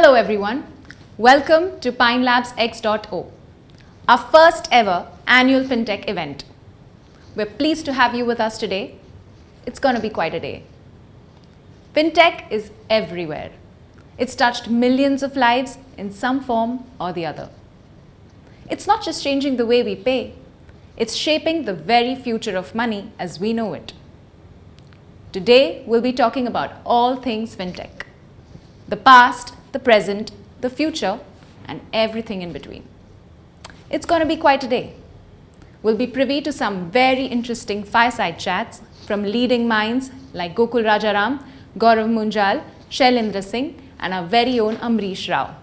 Hello everyone, welcome to PineLabs X.O, our first ever annual FinTech event. We're pleased to have you with us today. It's going to be quite a day. FinTech is everywhere. It's touched millions of lives in some form or the other. It's not just changing the way we pay, it's shaping the very future of money as we know it. Today, we'll be talking about all things FinTech. The past, the present, the future, and everything in between. It's going to be quite a day. We'll be privy to some very interesting fireside chats from leading minds like Gokul Rajaram, Gaurav Munjal, Shailendra Singh, and our very own Amrish Rao.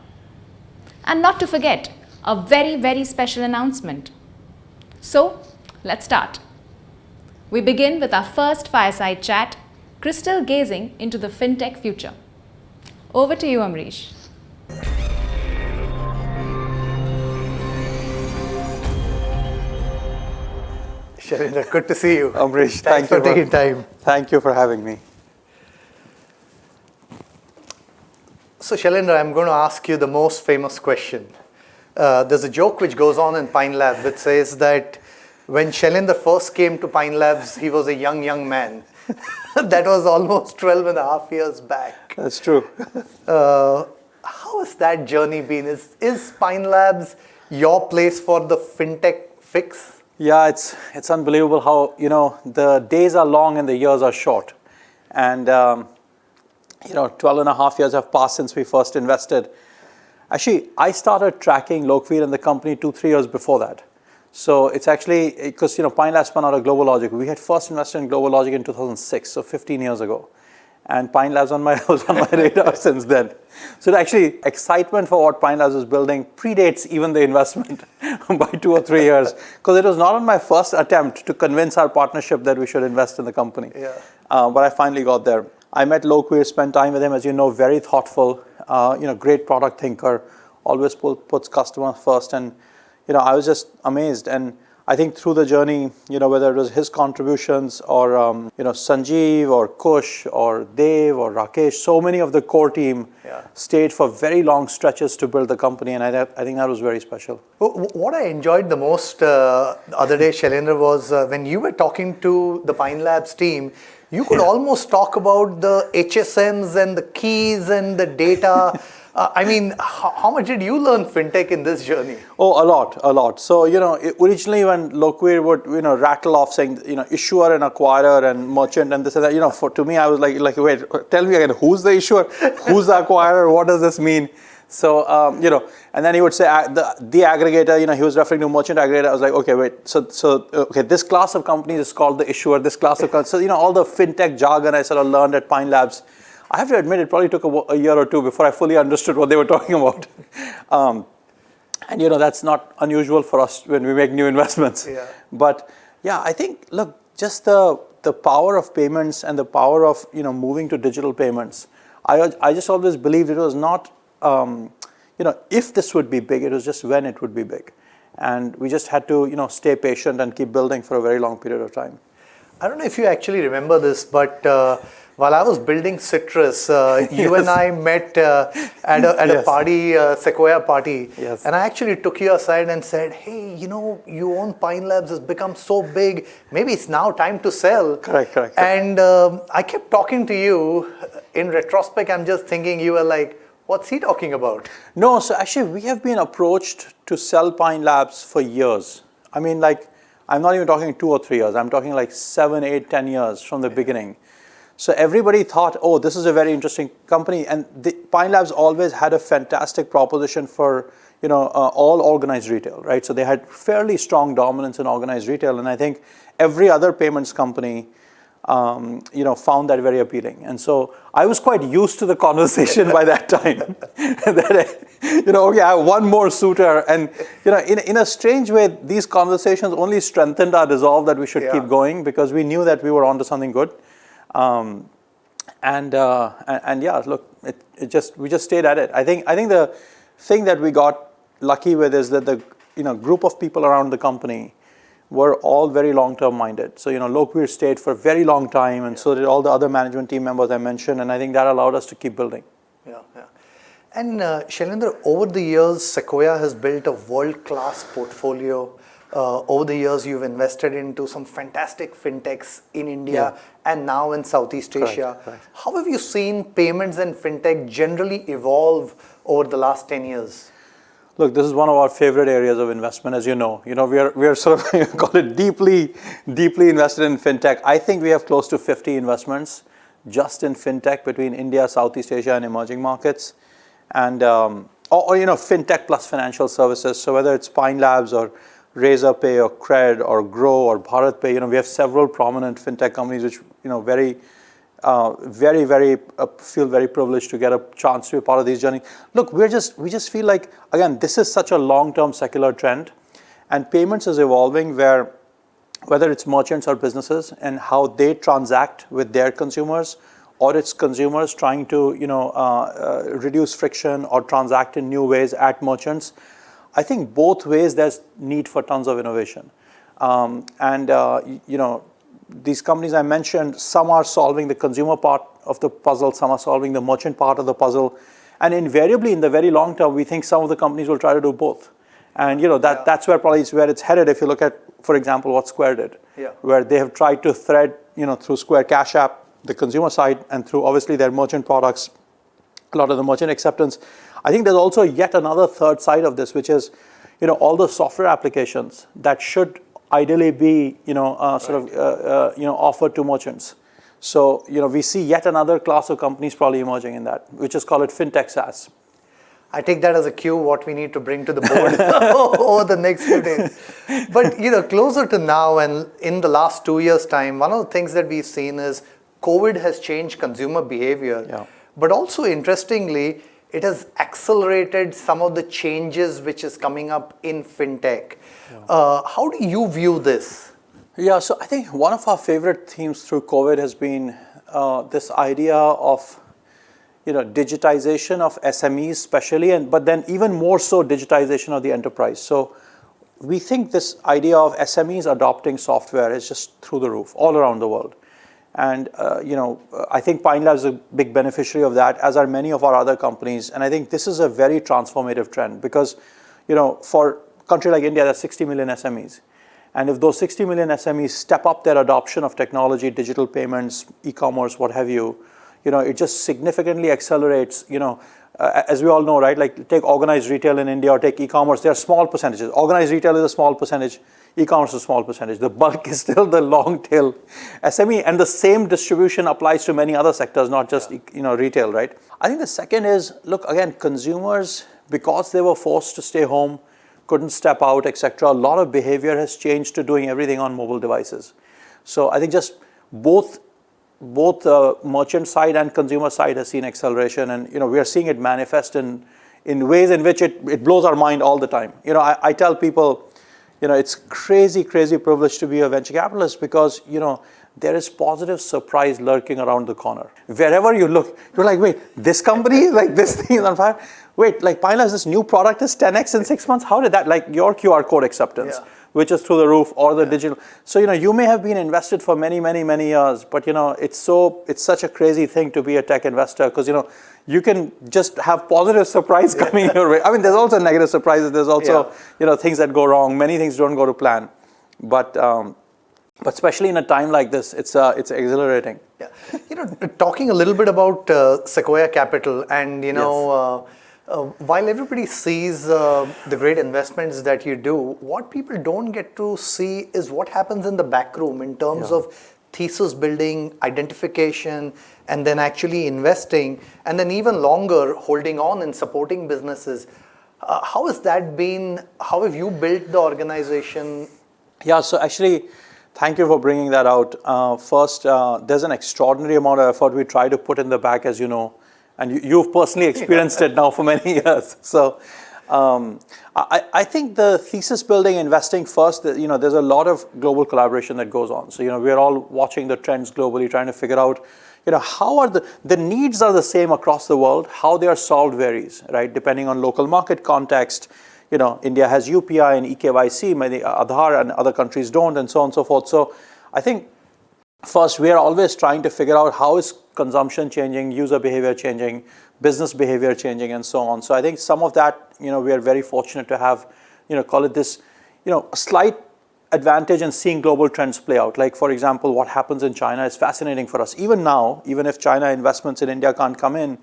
And not to forget, a very, very special announcement. So, let's start. We begin with our first fireside chat, crystal gazing into the FinTech future. Over to you, Amrish. Shailendra, good to see you. Amrish, Thanks for taking time. Thank you for having me. So Shailendra, I'm going to ask you the most famous question. There's a joke which goes on in Pine Labs that says that when Shailendra first came to Pine Labs, he was a young man. That was almost 12 and a half years back. That's true. How has that journey been? Is Pine Labs your place for the FinTech fix? Yeah, it's unbelievable how, the days are long and the years are short. And, 12 and a half years have passed since we first invested. Actually, I started tracking Lokveer and the company 2-3 years before that. So it's actually, because, Pine Labs spun out of GlobalLogic. We had first invested in GlobalLogic in 2006, so 15 years ago. And Pine Labs was on my radar since then. So actually, excitement for what Pine Labs is building predates even the investment by 2 or 3 years. Because it was not on my first attempt to convince our partnership that we should invest in the company. Yeah. But I finally got there. I met Lokveer, spent time with him, as you know, very thoughtful, great product thinker, always puts customer first. And, I was just amazed. And I think through the journey, whether it was his contributions or, Sanjeev or Kush or Dev or Rakesh, so many of the core team stayed for very long stretches to build the company. And I think that was very special. What I enjoyed the most the other day, Shailendra, was when you were talking to the Pine Labs team, you could almost talk about the HSMs and the keys and the data. How much did you learn FinTech in this journey? Oh, a lot. So, originally when Lokveer would, rattle off saying, issuer and acquirer and merchant and this and that, to me, I was like, wait, tell me again, who's the issuer? Who's the acquirer? What does this mean? So, and then he would say the aggregator, he was referring to merchant aggregator. I was like, okay, wait, so this class of companies is called the issuer, this class of companies. So, all the FinTech jargon I sort of learned at Pine Labs. I have to admit, it probably took a year or two before I fully understood what they were talking about. And, that's not unusual for us when we make new investments. Yeah. But, yeah, I think, look, just the power of payments and the power of, moving to digital payments. I just always believed it was not, if this would be big, it was just when it would be big. And we just had to, stay patient and keep building for a very long period of time. I don't know if you actually remember this, but while I was building Citrus, you and I met at a party, Sequoia party. Yes. And I actually took you aside and said, hey, you own Pine Labs, has become so big. Maybe it's now time to sell. Correct. And I kept talking to you. In retrospect, I'm just thinking you were like, what's he talking about? No, so actually we have been approached to sell Pine Labs for years. I'm not even talking 2 or 3 years. I'm talking like 7, 8, 10 years from the beginning. So everybody thought, oh, this is a very interesting company. And Pine Labs always had a fantastic proposition for, all organized retail, right? So they had fairly strong dominance in organized retail. And I think every other payments company, found that very appealing. And so I was quite used to the conversation by that time. That, okay, I have one more suitor. And, in a strange way, these conversations only strengthened our resolve that we should keep going because we knew that we were onto something good. Look, we just stayed at it. I think the thing that we got lucky with is that the group of people around the company were all very long-term minded. So, Lokveer stayed for a very long time, and so did all the other management team members I mentioned, and I think that allowed us to keep building. Yeah. And Shailendra, over the years, Sequoia has built a world-class portfolio. Over the years, you've invested into some fantastic fintechs in India and now in Southeast Asia. Correct. How have you seen payments and fintech generally evolve over the last 10 years? Look, this is one of our favorite areas of investment, as you know. We are sort of call it deeply invested in fintech. I think we have close to 50 investments just in fintech between India, Southeast Asia, and emerging markets, and fintech plus financial services. So whether it's Pine Labs or Razorpay or Cred or Grow or BharatPay, we have several prominent fintech companies which feel very privileged to get a chance to be part of these journeys. Look, we just feel like, again, this is such a long-term secular trend, and payments is evolving whether it's merchants or businesses and how they transact with their consumers, or it's consumers trying to reduce friction or transact in new ways at merchants. I think both ways there's need for tons of innovation, these companies I mentioned, some are solving the consumer part of the puzzle, some are solving the merchant part of the puzzle. And invariably, in the very long term, we think some of the companies will try to do both. And that's where probably where it's headed. If you look at, for example, what Square did, where they have tried to thread, through Square Cash App, the consumer side, and through obviously their merchant products, a lot of the merchant acceptance. I think there's also yet another third side of this, which is, all the software applications that should ideally be, offered to merchants. So, we see yet another class of companies probably emerging in that, which is called fintech SaaS. I take that as a cue what we need to bring to the board over the next few days. But, closer to now and in the last 2 years' time, one of the things that we've seen is COVID has changed consumer behavior. Yeah. But also, interestingly, it has accelerated some of the changes which is coming up in fintech. How do you view this? Yeah, so I think one of our favorite themes through COVID has been this idea of digitization of SMEs especially, but then even more so digitization of the enterprise. So we think this idea of SMEs adopting software is just through the roof all around the world. And I think Pine Labs is a big beneficiary of that, as are many of our other companies. And I think this is a very transformative trend because, for a country like India, there's 60 million SMEs. And if those 60 million SMEs step up their adoption of technology, digital payments, e-commerce, what have you, it just significantly accelerates, as we all know, right? Like take organized retail in India or take e-commerce, they're small percentages. Organized retail is a small percentage. E-commerce is a small percentage. The bulk is still the long tail SME, and the same distribution applies to many other sectors, not just retail, right? I think the second is, look, again, consumers, because they were forced to stay home, couldn't step out, etc. A lot of behavior has changed to doing everything on mobile devices. So I think just both merchant side and consumer side has seen acceleration, and we are seeing it manifest in ways in which it blows our mind all the time. I tell people, it's crazy privilege to be a venture capitalist because, there is positive surprise lurking around the corner. Wherever you look, you're like, wait, this company, like this thing is on fire. Wait, like Pine Labs, this new product is 10x in 6 months. How did that, like your QR code acceptance, which is through the roof, or the digital. So, you may have been invested for many years, but, it's such a crazy thing to be a tech investor because, you can just have positive surprise coming your way. I mean, there's also negative surprises. There's also, things that go wrong. Many things don't go to plan. But especially in a time like this, it's exhilarating. Yeah. Talking a little bit about Sequoia Capital and, while everybody sees the great investments that you do, what people don't get to see is what happens in the back room in terms of thesis building, identification, and then actually investing, and then even longer holding on and supporting businesses. How has that been? How have you built the organization? Yeah, so actually, thank you for bringing that out. First, there's an extraordinary amount of effort we try to put in the back, as you know, and you've personally experienced it now for many years. So I think the thesis building, investing first, there's a lot of global collaboration that goes on. So, we're all watching the trends globally, trying to figure out, how are the needs are the same across the world, how they are solved varies, right? Depending on local market context. India has UPI and eKYC, many Aadhaar and other countries don't, and so on and so forth. So I think first, we are always trying to figure out how is consumption changing, user behavior changing, business behavior changing and so on. So I think some of that, we are very fortunate to have, call it this, a slight advantage in seeing global trends play out. Like, for example, what happens in China is fascinating for us. Even now, even if China investments in India can't come in,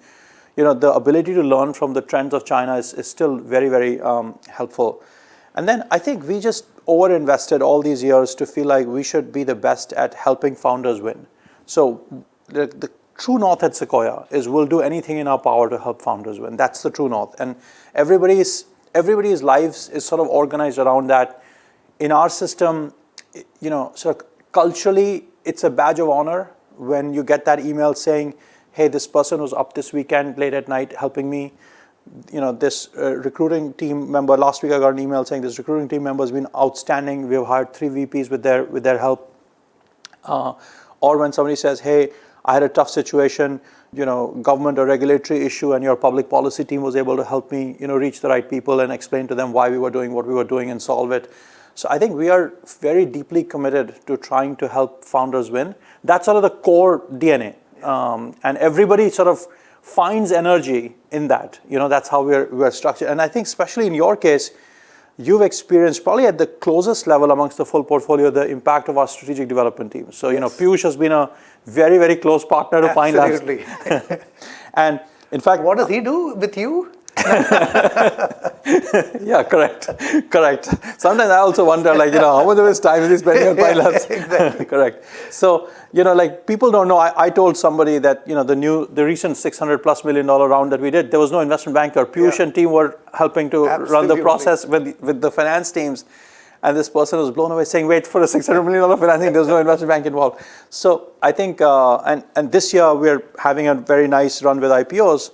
the ability to learn from the trends of China is still very, very helpful. And then I think we just over-invested all these years to feel like we should be the best at helping founders win. So the true north at Sequoia is we'll do anything in our power to help founders win. That's the true north. And everybody's lives is sort of organized around that. In our system, sort of culturally, it's a badge of honor when you get that email saying, hey, this person was up this weekend late at night helping me. This recruiting team member, last week I got an email saying this recruiting team member has been outstanding. We've hired 3 VPs with their help. Or when somebody says, hey, I had a tough situation, government or regulatory issue, and your public policy team was able to help me, reach the right people and explain to them why we were doing what we were doing and solve it. So I think we are very deeply committed to trying to help founders win. That's sort of the core DNA. And everybody sort of finds energy in that. That's how we're structured. And I think especially in your case, you've experienced probably at the closest level amongst the full portfolio the impact of our strategic development team. So, Yes. Piyush has been a very, very close partner to Pine Labs. Absolutely. And in fact, What does he do with you? yeah, correct. Sometimes I also wonder, how much of his time is he spending on Pine Labs? Exactly. Correct. So, people don't know. I told somebody that, the recent $600+ million round that we did, there was no investment banker. Piyush and team were helping to run the Absolutely. process with the finance teams. And this person was blown away saying, wait for a $600 million financing, there's no investment bank involved. So I think, and this year we're having a very nice run with IPOs.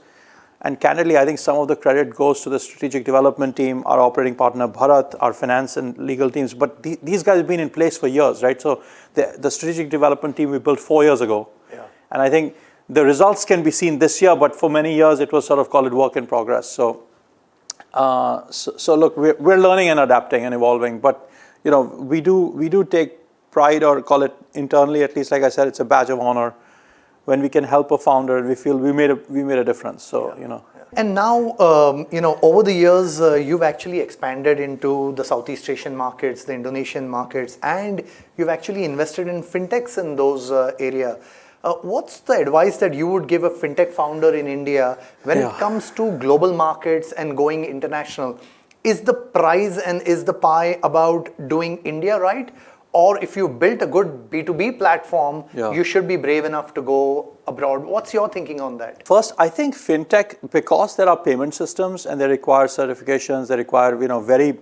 And candidly, I think some of the credit goes to the strategic development team, our operating partner Bharat, our finance and legal teams. But these guys have been in place for years, right? So the strategic development team we built 4 years ago. Yeah. And I think the results can be seen this year, but for many years it was sort of called it work in progress. So look, we're learning and adapting and evolving. But we do take pride, or call it internally, at least, like I said, it's a badge of honor when we can help a founder and we feel we made a difference. So, And now, over the years, you've actually expanded into the Southeast Asian markets, the Indonesian markets, and you've actually invested in fintechs in those area. What's the advice that you would give a fintech founder in India when it comes to global markets and going international? Is the prize and is the pie about doing India right? Or if you built a good B2B platform, you should be brave enough to go abroad. What's your thinking on that? First, I think fintech, because there are payment systems and they require certifications, they require very,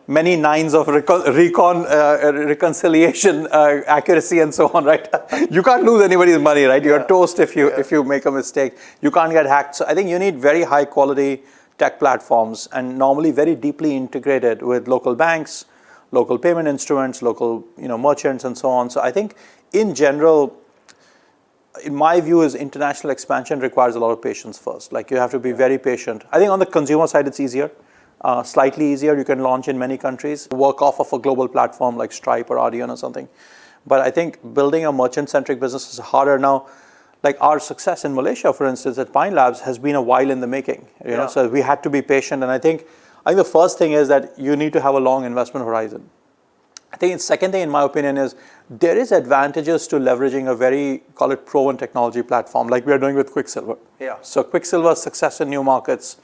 many nines of reconciliation accuracy and so on, right? You can't lose anybody's money, right? You're toast if you make a mistake. You can't get hacked. So I think you need very high quality tech platforms, and normally very deeply integrated with local banks, local payment instruments, local merchants and so on. So I think in general, in my view, is international expansion requires a lot of patience first. Like, you have to be very patient. I think on the consumer side it's easier, slightly easier. You can launch in many countries, work off of a global platform like Stripe or Adyen or something. But I think building a merchant-centric business is harder now. Like our success in Malaysia, for instance, at Pine Labs has been a while in the making. So we had to be patient, and I think the first thing is that you need to have a long investment horizon. I think the second thing, in my opinion, is there is advantages to leveraging a very, call it, proven technology platform like we are doing with Quicksilver. Yeah. So Quicksilver's success in new markets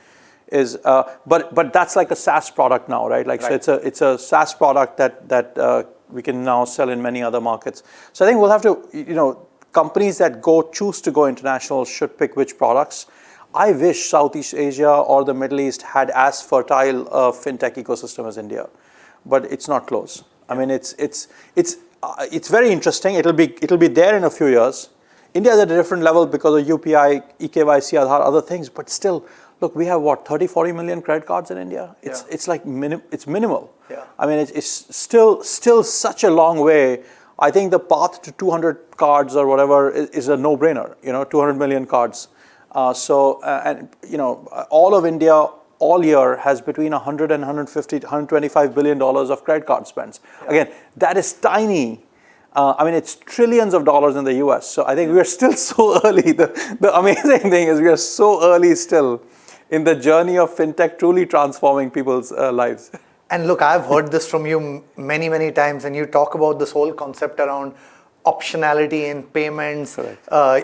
is, but that's like a SaaS product now, right? Like, right. So it's a SaaS product that we can now sell in many other markets. So I think we'll have to, companies that choose to go international should pick which products. I wish Southeast Asia or the Middle East had as fertile a fintech ecosystem as India, but it's not close. I mean, it's very interesting. It'll be there in a few years. India is at a different level because of UPI, eKYC, Aadhaar, other things. But still, look, we have 30-40 million credit cards in India. It's like it's minimal. Yeah. I mean, it's still such a long way. I think the path to 200 cards or whatever is a no-brainer. 200 million cards. All of India all year has between 100 and 150, 125 billion dollars of credit card spends. Yeah. Again, that is tiny I mean, it's trillions of dollars in the US. So I think we are still so early. The amazing thing is we are so early still in the journey of fintech truly transforming people's lives. And look, I've heard this from you many, many times, and you talk about this whole concept around optionality in payments.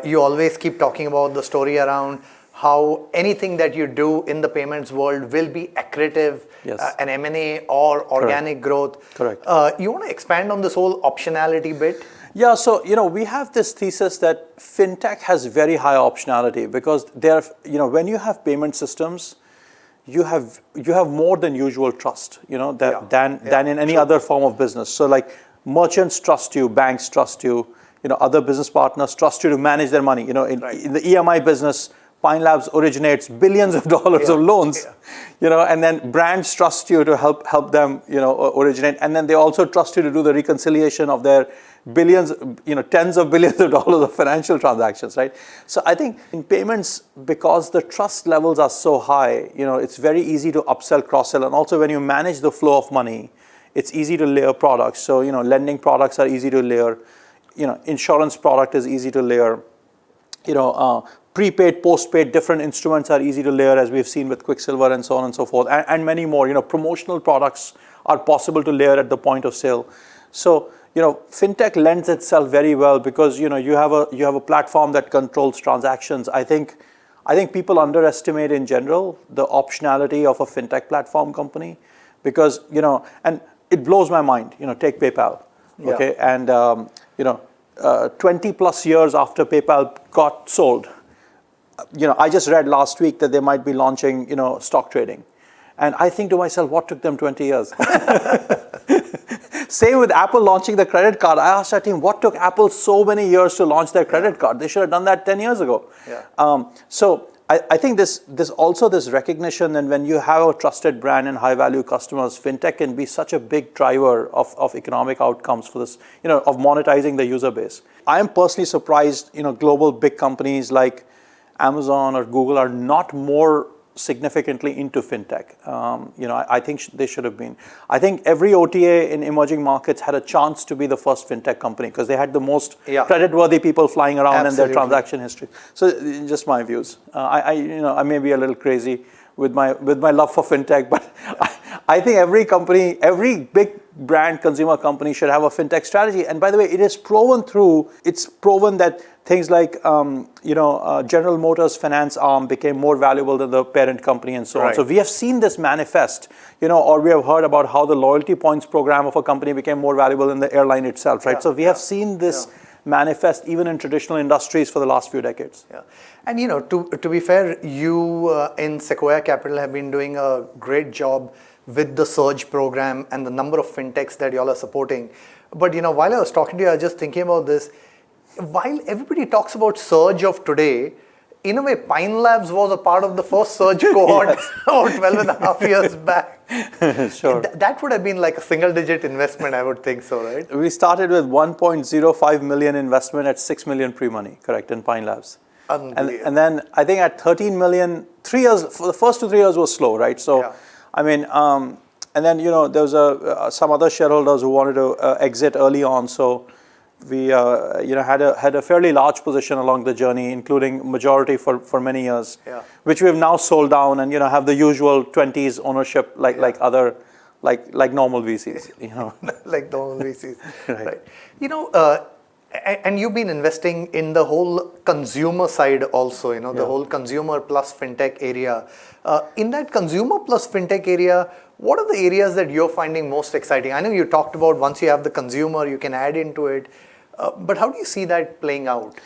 You always keep talking about the story around how anything that you do in the payments world will be accretive, an M&A or organic growth. Correct. You want to expand on this whole optionality bit? Yeah, so we have this thesis that fintech has very high optionality because when you have payment systems, you have more than usual trust, than in any other form of business. So like merchants trust you, banks trust you, other business partners trust you to manage their money. In the EMI business, Pine Labs originates billions of dollars of loans, and then brands trust you to help them, originate, and then they also trust you to do the reconciliation of their billions, tens of billions of dollars of financial transactions, right? So I think in payments, because the trust levels are so high, it's very easy to upsell, cross-sell, and also when you manage the flow of money, it's easy to layer products. So lending products are easy to layer, insurance product is easy to layer, prepaid, postpaid, different instruments are easy to layer, as we've seen with Quicksilver and so on and so forth, and many more. Promotional products are possible to layer at the point of sale. So fintech lends itself very well because you have a platform that controls transactions. I think people underestimate in general the optionality of a fintech platform company because and it blows my mind. Take PayPal, okay, and 20 plus years after PayPal got sold, I just read last week that they might be launching stock trading, and I think to myself, what took them 20 years? Same with Apple launching the credit card. I asked our team, what took Apple so many years to launch their credit card? They should have done that 10 years ago. So I think this also this recognition that when you have a trusted brand and high value customers, fintech can be such a big driver of economic outcomes for this, of monetizing the user base. I am personally surprised, global big companies like Amazon or Google are not more significantly into fintech. I think they should have been. I think every OTA in emerging markets had a chance to be the first fintech company because they had the most credit-worthy people flying around in their transaction history. So just my views. I may be a little crazy with my love for fintech, but I think every company, every big brand consumer company should have a fintech strategy. And by the way, it's proven that things like General Motors finance arm became more valuable than the parent company and so on. So we have seen this manifest, or we have heard about how the loyalty points program of a company became more valuable than the airline itself, right? So we have seen this manifest even in traditional industries for the last few decades. And to be fair, you in Sequoia Capital have been doing a great job with the Surge program and the number of fintechs that y'all are supporting. But while I was talking to you, I was just thinking about this. While everybody talks about Surge of today, in a way, Pine Labs was a part of the first Surge cohort about 12 and a half years back. Sure. That would have been like a single-digit investment, I would think so, right? We started with 1.05 million investment at 6 million pre-money, correct, in Pine Labs. And then I think at 13 million, 3 years, for the first 2-3 years was slow, right? So, I mean, and then, there was some other shareholders who wanted to exit early on. So we, had a fairly large position along the journey, including majority for many years, which we have now sold down and, have the usual 20s ownership like other, like normal VCs, Like normal VCs, right? And you've been investing in the whole consumer side also, the whole consumer plus fintech area. In that consumer plus fintech area, what are the areas that you're finding most exciting? I know you talked about once you have the consumer, you can add into it. But how do you see that playing out?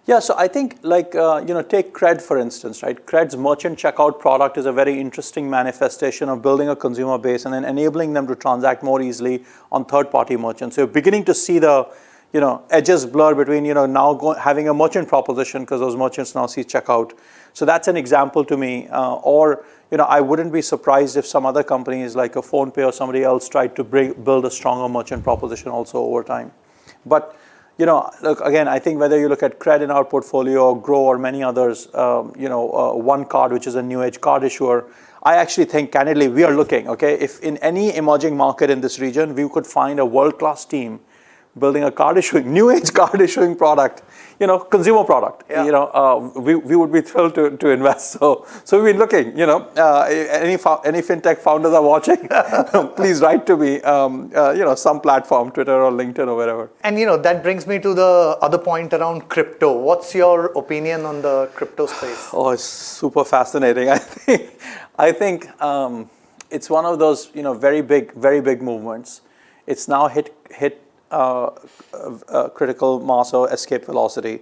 Yeah, so I think take Cred for instance, right? Cred's merchant checkout product is a very interesting manifestation of building a consumer base and then enabling them to transact more easily on third-party merchants. So you're beginning to see the edges blur between, now having a merchant proposition because those merchants now see checkout. So that's an example to me. Or, I wouldn't be surprised if some other companies like a PhonePe or somebody else tried to build a stronger merchant proposition also over time. But, look, again, I think whether you look at Cred in our portfolio or Grow or many others, One Card, which is a new age card issuer, I actually think, candidly, we are looking, okay, if in any emerging market in this region, we could find a world-class team building a card issuing, new age card issuing product, consumer product. Yeah. We would be thrilled to invest. So we've been looking. Any fintech founders are watching, please write to me. Some platform, Twitter or LinkedIn or wherever. And that brings me to the other point around crypto. What's your opinion on the crypto space? Oh, it's super fascinating. I think it's one of those very big movements. It's now hit critical mass or escape velocity.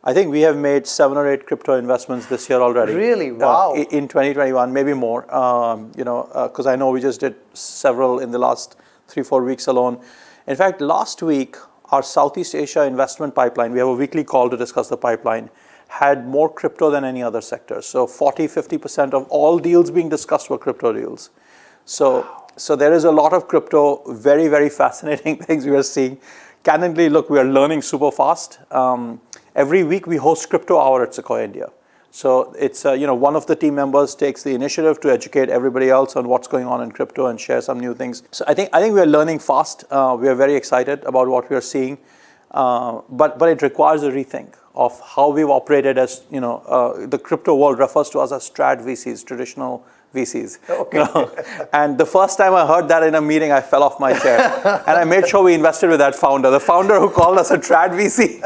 I think we have made 7 or 8 crypto investments this year already. Really? Wow. In 2021, maybe more. Because I know we just did several in the last 3-4 weeks alone. In fact, last week, our Southeast Asia investment pipeline, we have a weekly call to discuss the pipeline, had more crypto than any other sector. So 40-50% of all deals being discussed were crypto deals. So there is a lot of crypto, very, very fascinating things we are seeing. Candidly, look, we are learning super fast. Every week we host Crypto Hour at Sequoia India. So it's, one of the team members takes the initiative to educate everybody else on what's going on in crypto and share some new things. So I think we are learning fast. We are very excited about what we are seeing. But it requires a rethink of how we've operated as, the crypto world refers to us as strat VCs, traditional VCs. Okay. And the first time I heard that in a meeting, I fell off my chair. And I made sure we invested with that founder, the founder who called us a trad VC.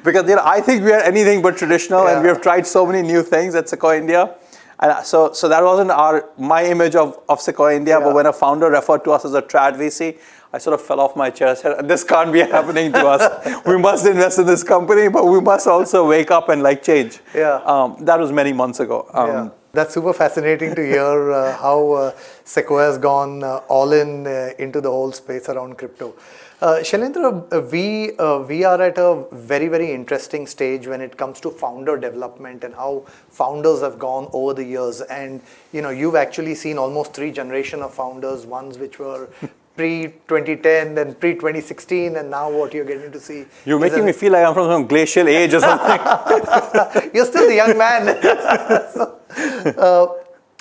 Because I think we are anything but traditional, and we have tried so many new things at Sequoia India. And so that wasn't my image of Sequoia India, but when a founder referred to us as a trad VC, I sort of fell off my chair. I said, this can't be happening to us. We must invest in this company, but we must also wake up and change. Yeah. That was many months ago. That's super fascinating to hear how Sequoia has gone all into the whole space around crypto. Shailendra, we are at a very, very interesting stage when it comes to founder development and how founders have gone over the years. And you've actually seen almost 3 generations of founders, ones which were pre-2010, then pre-2016, and now what you're getting to see. You're making me feel like I'm from some glacial age or something. You're still the young man.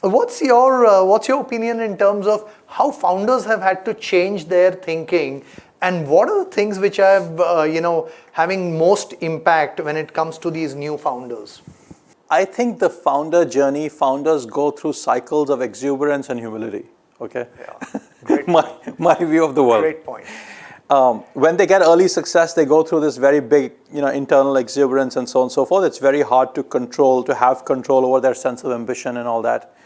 What's your opinion in terms of how founders have had to change their thinking, and what are the things which have having most impact when it comes to these new founders? I think the founder journey, founders go through cycles of exuberance and humility. Okay. Yeah. Great. my view of the world. Great point. When they get early success, they go through this very big, internal exuberance and so on and so forth. It's very hard to have control over their sense of ambition and all that.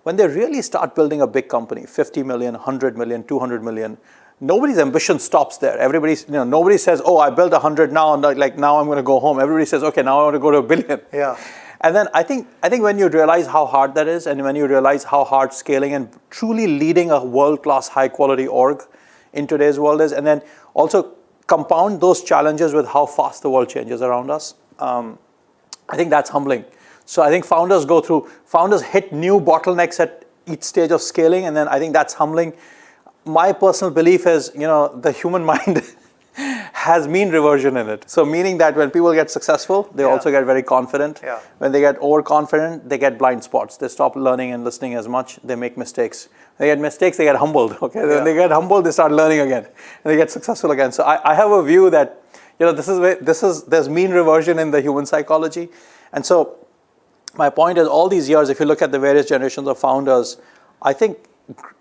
When they really start building a big company, 50 million, 100 million, 200 million, nobody's ambition stops there. Nobody says, oh, I built 100 now, and now I'm going to go home. Everybody says, okay, now I want to go to 1 billion. Yeah. And then I think when you realize how hard that is, and when you realize how hard scaling and truly leading a world-class, high-quality org in today's world is, and then also compound those challenges with how fast the world changes around us, I think that's humbling. So I think founders hit new bottlenecks at each stage of scaling, and then I think that's humbling. My personal belief is, the human mind has mean reversion in it. So meaning that when people get successful, they also get very confident. Yeah. When they get overconfident, they get blind spots. They stop learning and listening as much. They make mistakes. They get mistakes, they get humbled. Okay. When they get humbled, they start learning again, and they get successful again. So I have a view that there's mean reversion in the human psychology. And so my point is, all these years, if you look at the various generations of founders, I think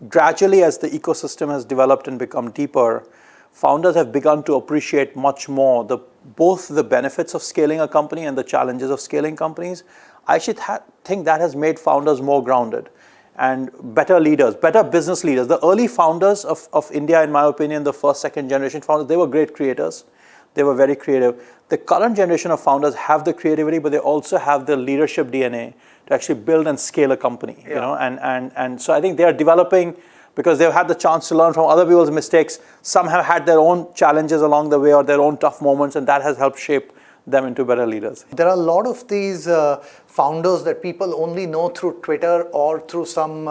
gradually as the ecosystem has developed and become deeper, founders have begun to appreciate much more both the benefits of scaling a company and the challenges of scaling companies. I actually think that has made founders more grounded and better leaders, better business leaders. The early founders of India, in my opinion, the first, second generation founders, they were great creators. They were very creative. The current generation of founders have the creativity, but they also have the leadership DNA to actually build and scale a company. And so I think they are developing because they've had the chance to learn from other people's mistakes. Some have had their own challenges along the way or their own tough moments, and that has helped shape them into better leaders. There are a lot of these founders that people only know through Twitter or through some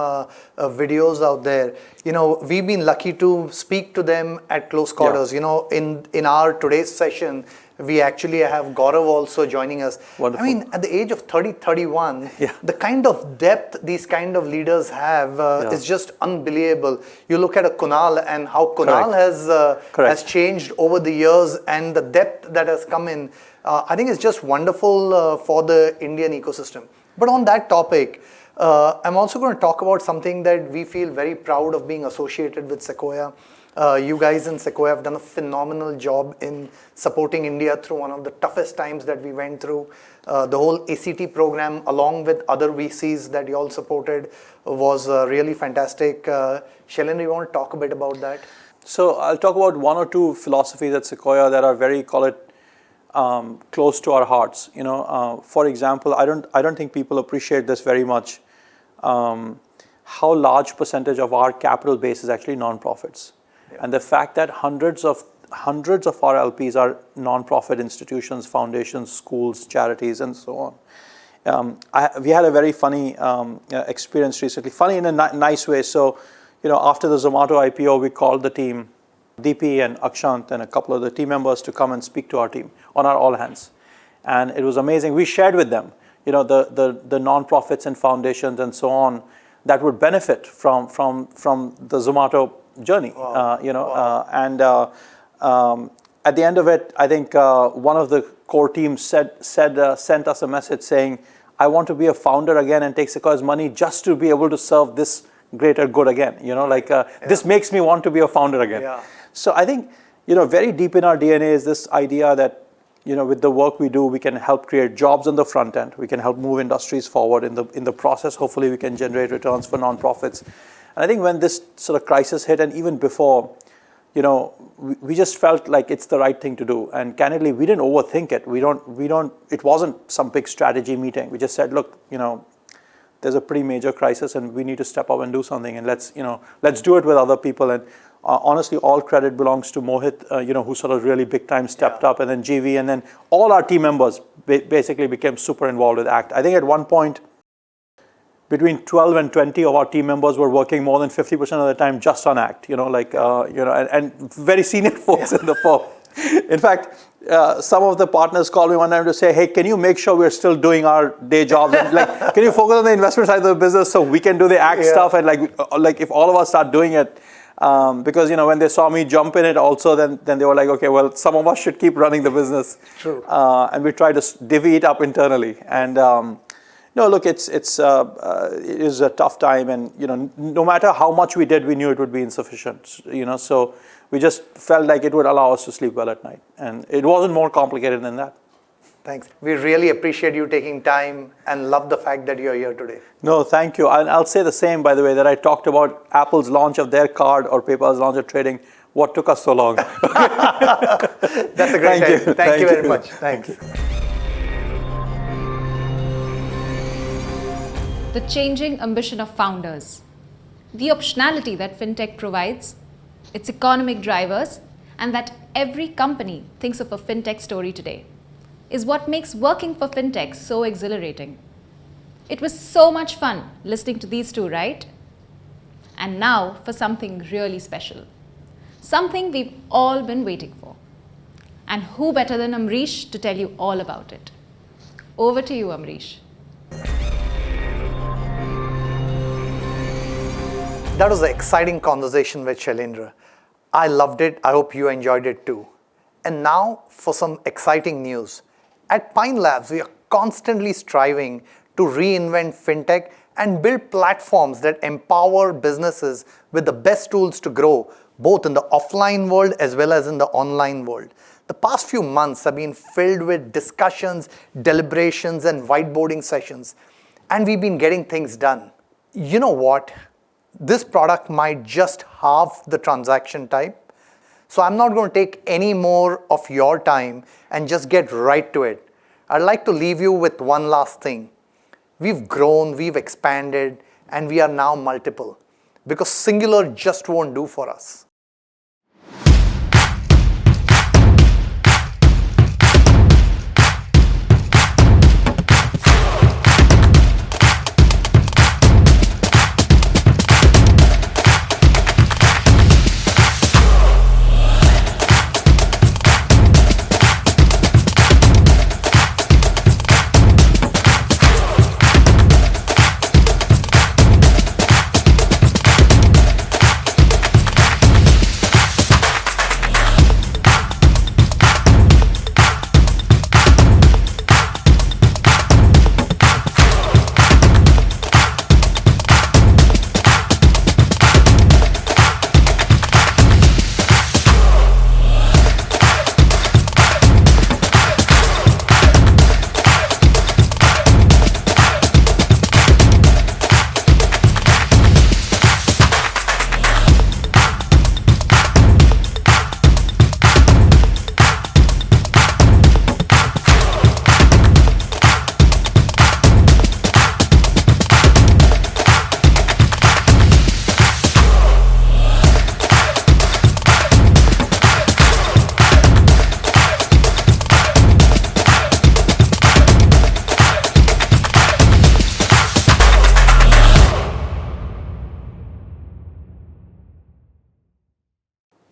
videos out there. We've been lucky to speak to them at close quarters. In our today's session, We actually have Gaurav also joining us. Wonderful. I mean, at the age of 30, 31, Yeah. the kind of depth these kind of leaders have is just unbelievable. You look at a Kunal and how Kunal has changed over the years, and the depth that has come in. I think it's just wonderful for the Indian ecosystem. But on that topic, I'm also going to talk about something that we feel very proud of being associated with Sequoia. You guys in Sequoia have done a phenomenal job in supporting India through one of the toughest times that we went through. The whole ACT program, along with other VCs that you all supported, was really fantastic. Shailendra, you want to talk a bit about that? So I'll talk about one or two philosophies at Sequoia that are very, call it, close to our hearts. You know, for example, I don't think people appreciate this very much. How large percentage of our capital base is actually non-profits. Yeah. And the fact that hundreds of our LPs are non-profit institutions, foundations, schools, charities, and so on. We had a very funny experience recently, funny in a nice way. So, you know, after the Zomato IPO, we called the team, DP and Akshant and a couple of the team members, to come and speak to our team on our all hands. And it was amazing. We shared with them, you know, the non-profits and foundations and so on that would benefit from the Zomato journey. Wow. At the end of it, I think one of the core teams sent us a message saying, I want to be a founder again and take Sequoia's money just to be able to serve this greater good again. You know, like this makes me want to be a founder again. Yeah. So I think, you know, very deep in our DNA is this idea that, you know, with the work we do, we can help create jobs on the front end. We can help move industries forward in the process. Hopefully, we can generate returns for nonprofits. And I think when this sort of crisis hit, and even before, you know, we just felt like it's the right thing to do. And candidly, we didn't overthink it. It wasn't some big strategy meeting. We just said, look, you know, there's a pretty major crisis, and we need to step up and do something. And let's do it with other people. And honestly, all credit belongs to Mohit, who sort of really big time stepped up, and then GV, and then all our team members basically became super involved with ACT. I think at one point, between 12 and 20 of our team members were working more than 50% of the time just on ACT, and very senior folks in the firm. In fact, some of the partners called me one time to say, hey, can you make sure we're still doing our day jobs? And can you focus on the investment side of the business so we can do the ACT stuff? And like if all of us start doing it, because, when they saw me jump in it also, then they were like, okay, well, some of us should keep running the business. True. And we try to divvy it up internally. And, look, it is a tough time, and no matter how much we did, we knew it would be insufficient. So we just felt like it would allow us to sleep well at night, and it wasn't more complicated than that. Thanks. We really appreciate you taking time and love the fact that you're here today. No, thank you. And I'll say the same, by the way, that I talked about Apple's launch of their card or PayPal's launch of trading. What took us so long? That's a great idea. Thank you very much. Thanks. The changing ambition of founders, the optionality that fintech provides, its economic drivers, and that every company thinks of a fintech story today, is what makes working for fintech so exhilarating. It was so much fun listening to these two, right? And now for something really special, something we've all been waiting for. And who better than Amrish to tell you all about it? Over to you, Amrish. That was an exciting conversation with Shailendra. I loved it. I hope you enjoyed it too. And now for some exciting news. At Pine Labs, we are constantly striving to reinvent fintech and build platforms that empower businesses with the best tools to grow, both in the offline world as well as in the online world. The past few months have been filled with discussions, deliberations, and whiteboarding sessions, and we've been getting things done. You know what? This product might just halve the transaction type. So I'm not going to take any more of your time and just get right to it. I'd like to leave you with one last thing. We've grown, we've expanded, and we are now multiple, because singular just won't do for us.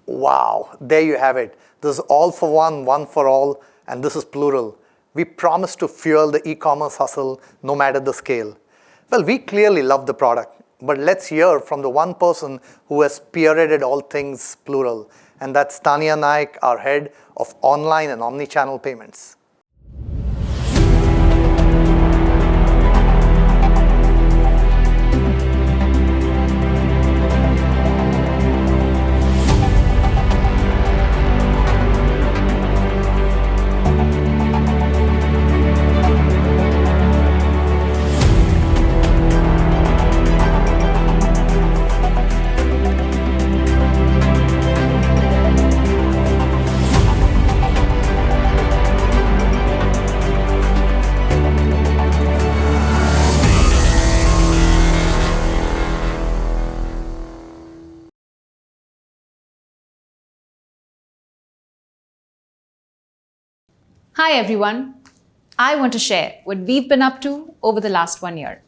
Wow, there you have it. This is all for one, one for all, and this is Plural. We promise to fuel the e-commerce hustle no matter the scale. Well, we clearly love the product, but let's hear from the one person who has spearheaded all things Plural, and that's Tanya Naik, our head of online and omnichannel payments. Hi everyone, I want to share what we've been up to over the last 1 year.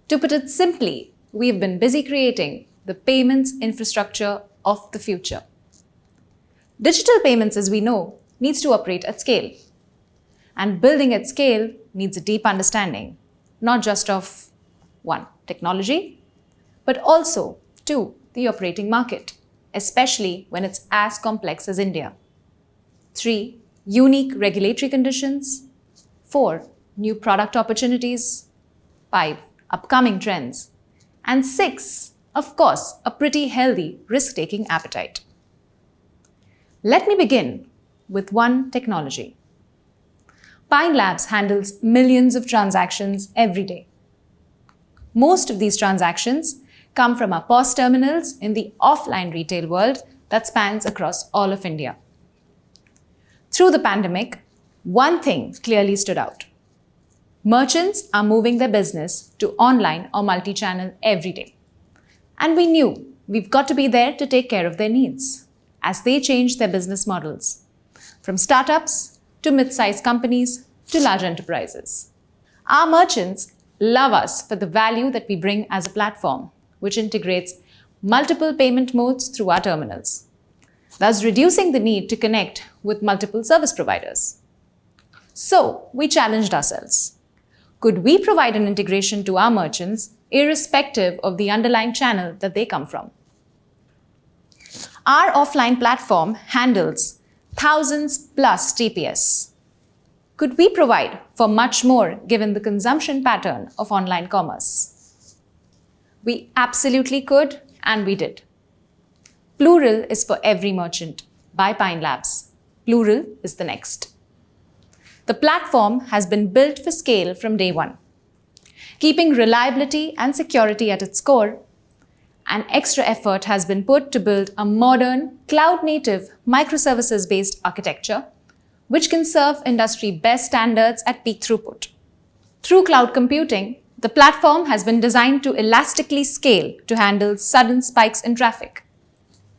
To put it simply, we've been busy creating the payments infrastructure of the future. Digital payments, as we know, needs to operate at scale. And building at scale needs a deep understanding, not just of 1, technology, but also 2, the operating market, especially when it's as complex as India. 3, unique regulatory conditions. 4, new product opportunities. 5, upcoming trends. And 6, of course, a pretty healthy risk-taking appetite. Let me begin with 1, technology. Pine Labs handles millions of transactions every day. Most of these transactions come from our POS terminals in the offline retail world that spans across all of India. Through the pandemic, one thing clearly stood out. Merchants are moving their business to online or multi-channel every day. And we knew we've got to be there to take care of their needs as they change their business models, from startups to mid-sized companies to large enterprises. Our merchants love us for the value that we bring as a platform, which integrates multiple payment modes through our terminals, thus reducing the need to connect with multiple service providers. So, we challenged ourselves. Could we provide an integration to our merchants irrespective of the underlying channel that they come from? Our offline platform handles thousands plus TPS. Could we provide for much more given the consumption pattern of online commerce? We absolutely could, and we did. Plural is for every merchant by Pine Labs. Plural is the next. The platform has been built for scale from day one. Keeping reliability and security at its core, an extra effort has been put to build a modern, cloud-native, microservices-based architecture which can serve industry best standards at peak throughput. Through cloud computing, the platform has been designed to elastically scale to handle sudden spikes in traffic.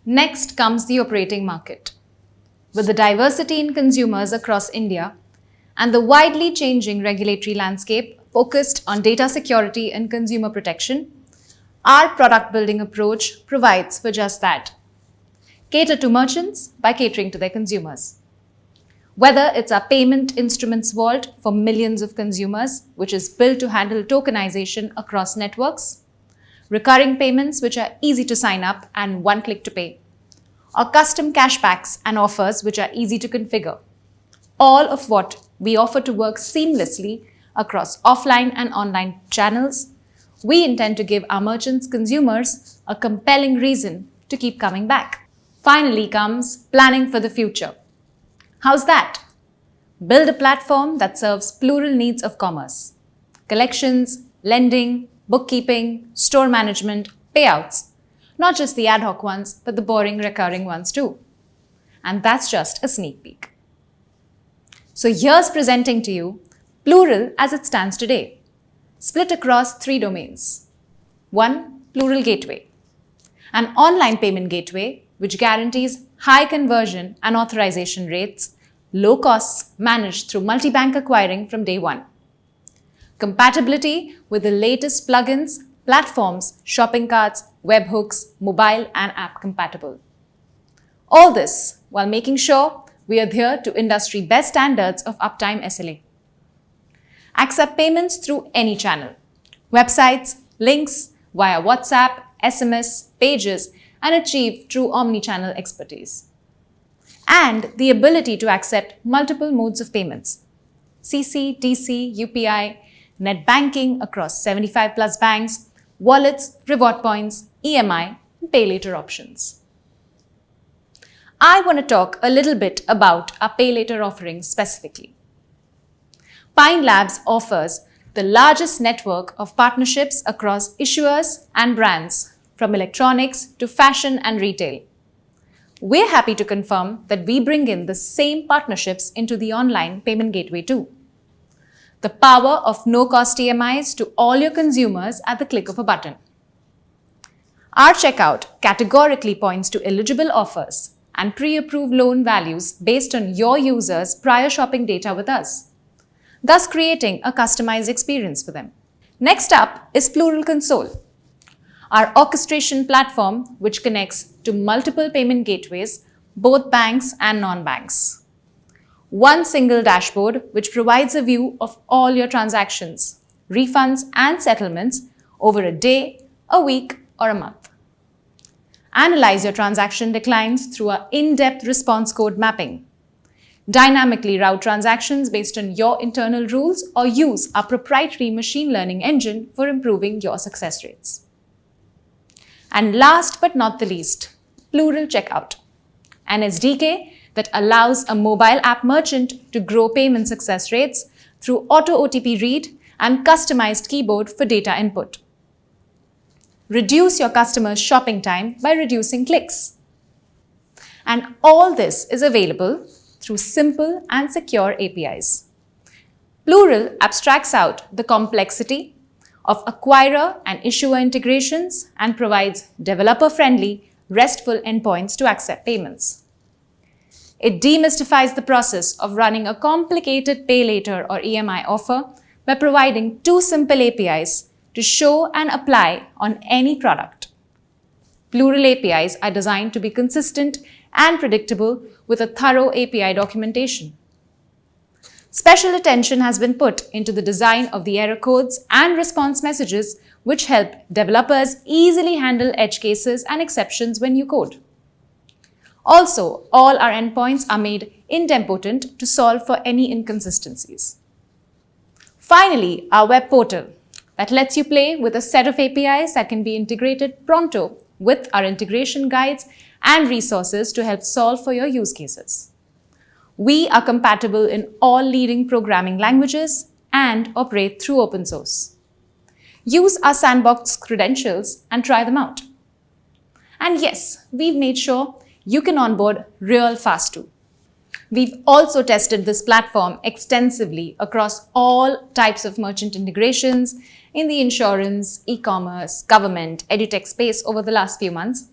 Next comes the operating market. With the diversity in consumers across India and the widely changing regulatory landscape focused on data security and consumer protection, our product building approach provides for just that. Cater to merchants by catering to their consumers. Whether it's our payment instruments vault for millions of consumers, which is built to handle tokenization across networks, recurring payments which are easy to sign up and one click to pay, or custom cashbacks and offers which are easy to configure. All of what we offer to work seamlessly across offline and online channels, we intend to give our merchants' consumers a compelling reason to keep coming back. Finally comes planning for the future. How's that? Build a platform that serves plural needs of commerce: collections, lending, bookkeeping, store management, payouts. Not just the ad hoc ones, but the boring recurring ones too. And that's just a sneak peek. So here's presenting to you Plural as it stands today, split across 3 domains. 1, Plural Gateway, an online payment gateway which guarantees high conversion and authorization rates, low costs managed through multi-bank acquiring from day one. Compatibility with the latest plugins, platforms, shopping carts, webhooks, mobile and app compatible. All this while making sure we adhere to industry best standards of uptime SLA. Accept payments through any channel, websites, links, via WhatsApp, SMS, pages, and achieve true omni-channel expertise. And the ability to accept multiple modes of payments, CC, DC, UPI, net banking across 75 plus banks, wallets, reward points, EMI, and pay later options. I want to talk a little bit about our pay later offerings specifically. Pine Labs offers the largest network of partnerships across issuers and brands, from electronics to fashion and retail. We're happy to confirm that we bring in the same partnerships into the online payment gateway too. The power of no-cost EMIs to all your consumers at the click of a button. Our checkout categorically points to eligible offers and pre-approved loan values based on your users' prior shopping data with us, thus creating a customized experience for them. Next up is Plural Console, our orchestration platform which connects to multiple payment gateways, both banks and non-banks. One single dashboard which provides a view of all your transactions, refunds and settlements over a day, a week or a month. Analyze your transaction declines through our in-depth response code mapping. Dynamically route transactions based on your internal rules or use our proprietary machine learning engine for improving your success rates. And last but not the least, Plural Checkout, an SDK that allows a mobile app merchant to grow payment success rates through auto OTP read and customized keyboard for data input. Reduce your customers' shopping time by reducing clicks. And all this is available through simple and secure APIs. Plural abstracts out the complexity of acquirer and issuer integrations and provides developer-friendly, RESTful endpoints to accept payments. It demystifies the process of running a complicated pay later or EMI offer by providing two simple APIs to show and apply on any product. Plural APIs are designed to be consistent and predictable with a thorough API documentation. Special attention has been put into the design of the error codes and response messages which help developers easily handle edge cases and exceptions when you code. Also, all our endpoints are made idempotent to solve for any inconsistencies. Finally, our web portal that lets you play with a set of APIs that can be integrated pronto with our integration guides and resources to help solve for your use cases. We are compatible in all leading programming languages and operate through open source. Use our sandbox credentials and try them out. And yes, we've made sure you can onboard real fast too. We've also tested this platform extensively across all types of merchant integrations in the insurance, e-commerce, government, edutech space over the last few months,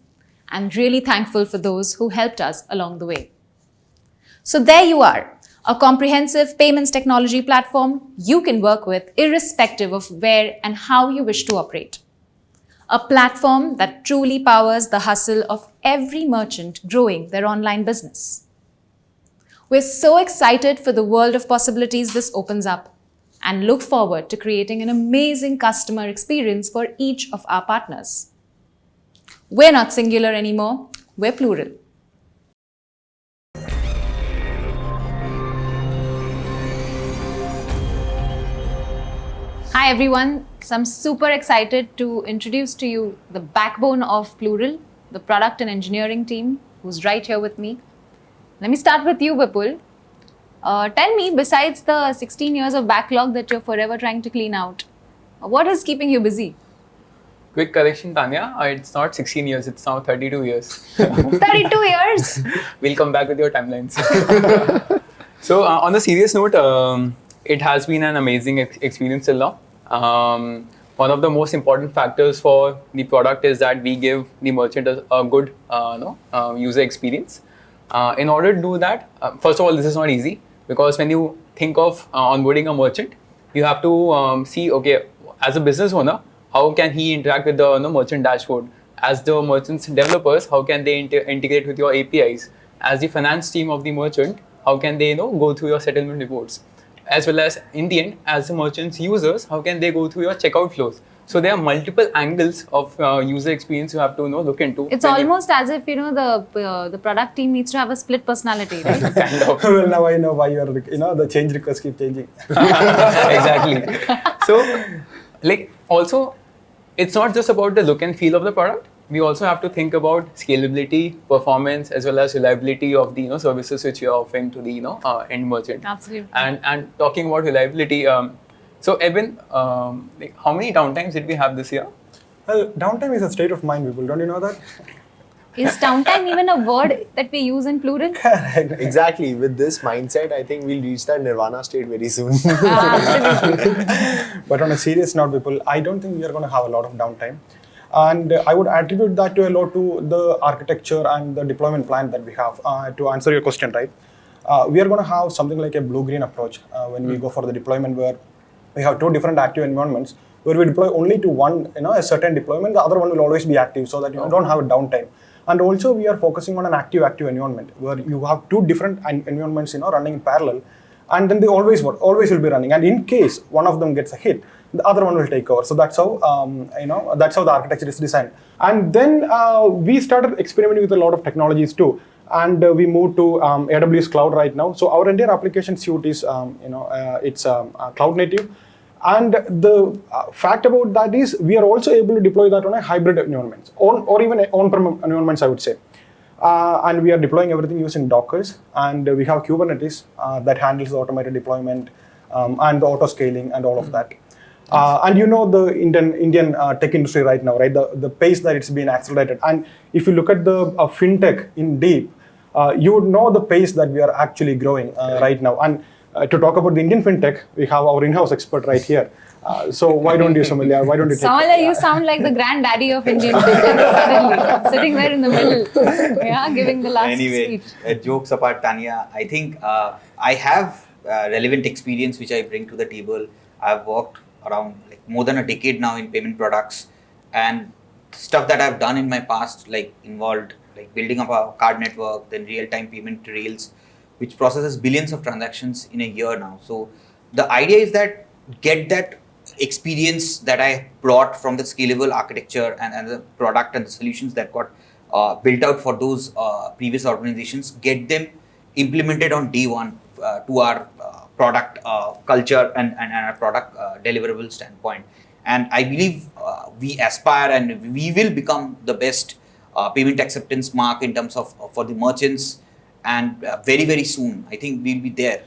and really thankful for those who helped us along the way. So there you are, a comprehensive payments technology platform you can work with irrespective of where and how you wish to operate. A platform that truly powers the hustle of every merchant growing their online business. We're so excited for the world of possibilities this opens up and look forward to creating an amazing customer experience for each of our partners. We're not singular anymore, we're plural. Hi everyone, so I'm super excited to introduce to you the backbone of Plural, the product and engineering team who's right here with me. Let me start with you, Vipul. Tell me, besides the 16 years of backlog that you're forever trying to clean out, what is keeping you busy? Quick correction, Tanya. It's not 16 years, it's now 32 years. 32 years? We'll come back with your timelines. So, on a serious note, it has been an amazing experience till now. One of the most important factors for the product is that we give the merchant a good user experience. In order to do that, first of all, this is not easy because when you think of onboarding a merchant, you have to see, okay, as a business owner, how can he interact with the merchant dashboard? as the merchant's developers, how can they integrate with your APIs? As the finance team of the merchant, how can they go through your settlement reports? As well as in the end, as the merchant's users, how can they go through your checkout flows? So there are multiple angles of user experience you have to look into. It's almost as if the product team needs to have a split personality, right? Kind of. Well, now I know why you're, the change requests keep changing. Exactly. So, also, it's not just about the look and feel of the product. We also have to think about scalability, performance, as well as reliability of the services which you're offering to the end merchant. Absolutely. And talking about reliability, so Eben, how many downtimes did we have this year? Well, downtime is a state of mind, people. Don't you know that? Is downtime even a word that we use in plural? Exactly. With this mindset, I think we'll reach that nirvana state very soon. Absolutely. But on a serious note, people, I don't think we are going to have a lot of downtime. And I would attribute that to a lot to the architecture and the deployment plan that we have. To answer your question, right? We are going to have something like a blue-green approach when we go for the deployment, where we have two different active environments where we deploy only to one, a certain deployment. The other one will always be active, so that you don't have a downtime. And also, we are focusing on an active environment where you have two different environments, running in parallel, and then they always will be running. And in case one of them gets a hit, the other one will take over. So that's how that's how the architecture is designed. And then we started experimenting with a lot of technologies too, and we moved to AWS Cloud right now. So our entire application suite is it's cloud native. And the fact about that is we are also able to deploy that on a hybrid environment, or even on-prem environments, I would say. And we are deploying everything using Dockers, and we have Kubernetes that handles the automated deployment and the auto scaling and all of that. And the Indian tech industry right now, right? The pace that it's been accelerated. And if you look at the fintech in deep, you would know the pace that we are actually growing right now. And to talk about the Indian fintech, we have our in-house expert right here. So why don't you, Somalia? Why don't you take Somalia, you sound like the granddaddy of Indian fintech suddenly, sitting there in the middle, giving the last anyway, speech. Jokes apart, Tanya, I think I have relevant experience which I bring to the table. I've worked around more than a decade now in payment products, and stuff that I've done in my past involved building up a card network, then real-time payment rails, which processes billions of transactions in a year now. So the idea is that get that experience that I brought from the scalable architecture and the product and the solutions that got built out for those previous organizations, get them implemented on day one to our product culture and our product deliverable standpoint. And I believe we aspire and we will become the best payment acceptance mark in terms of for the merchants, and very, very soon, I think we'll be there.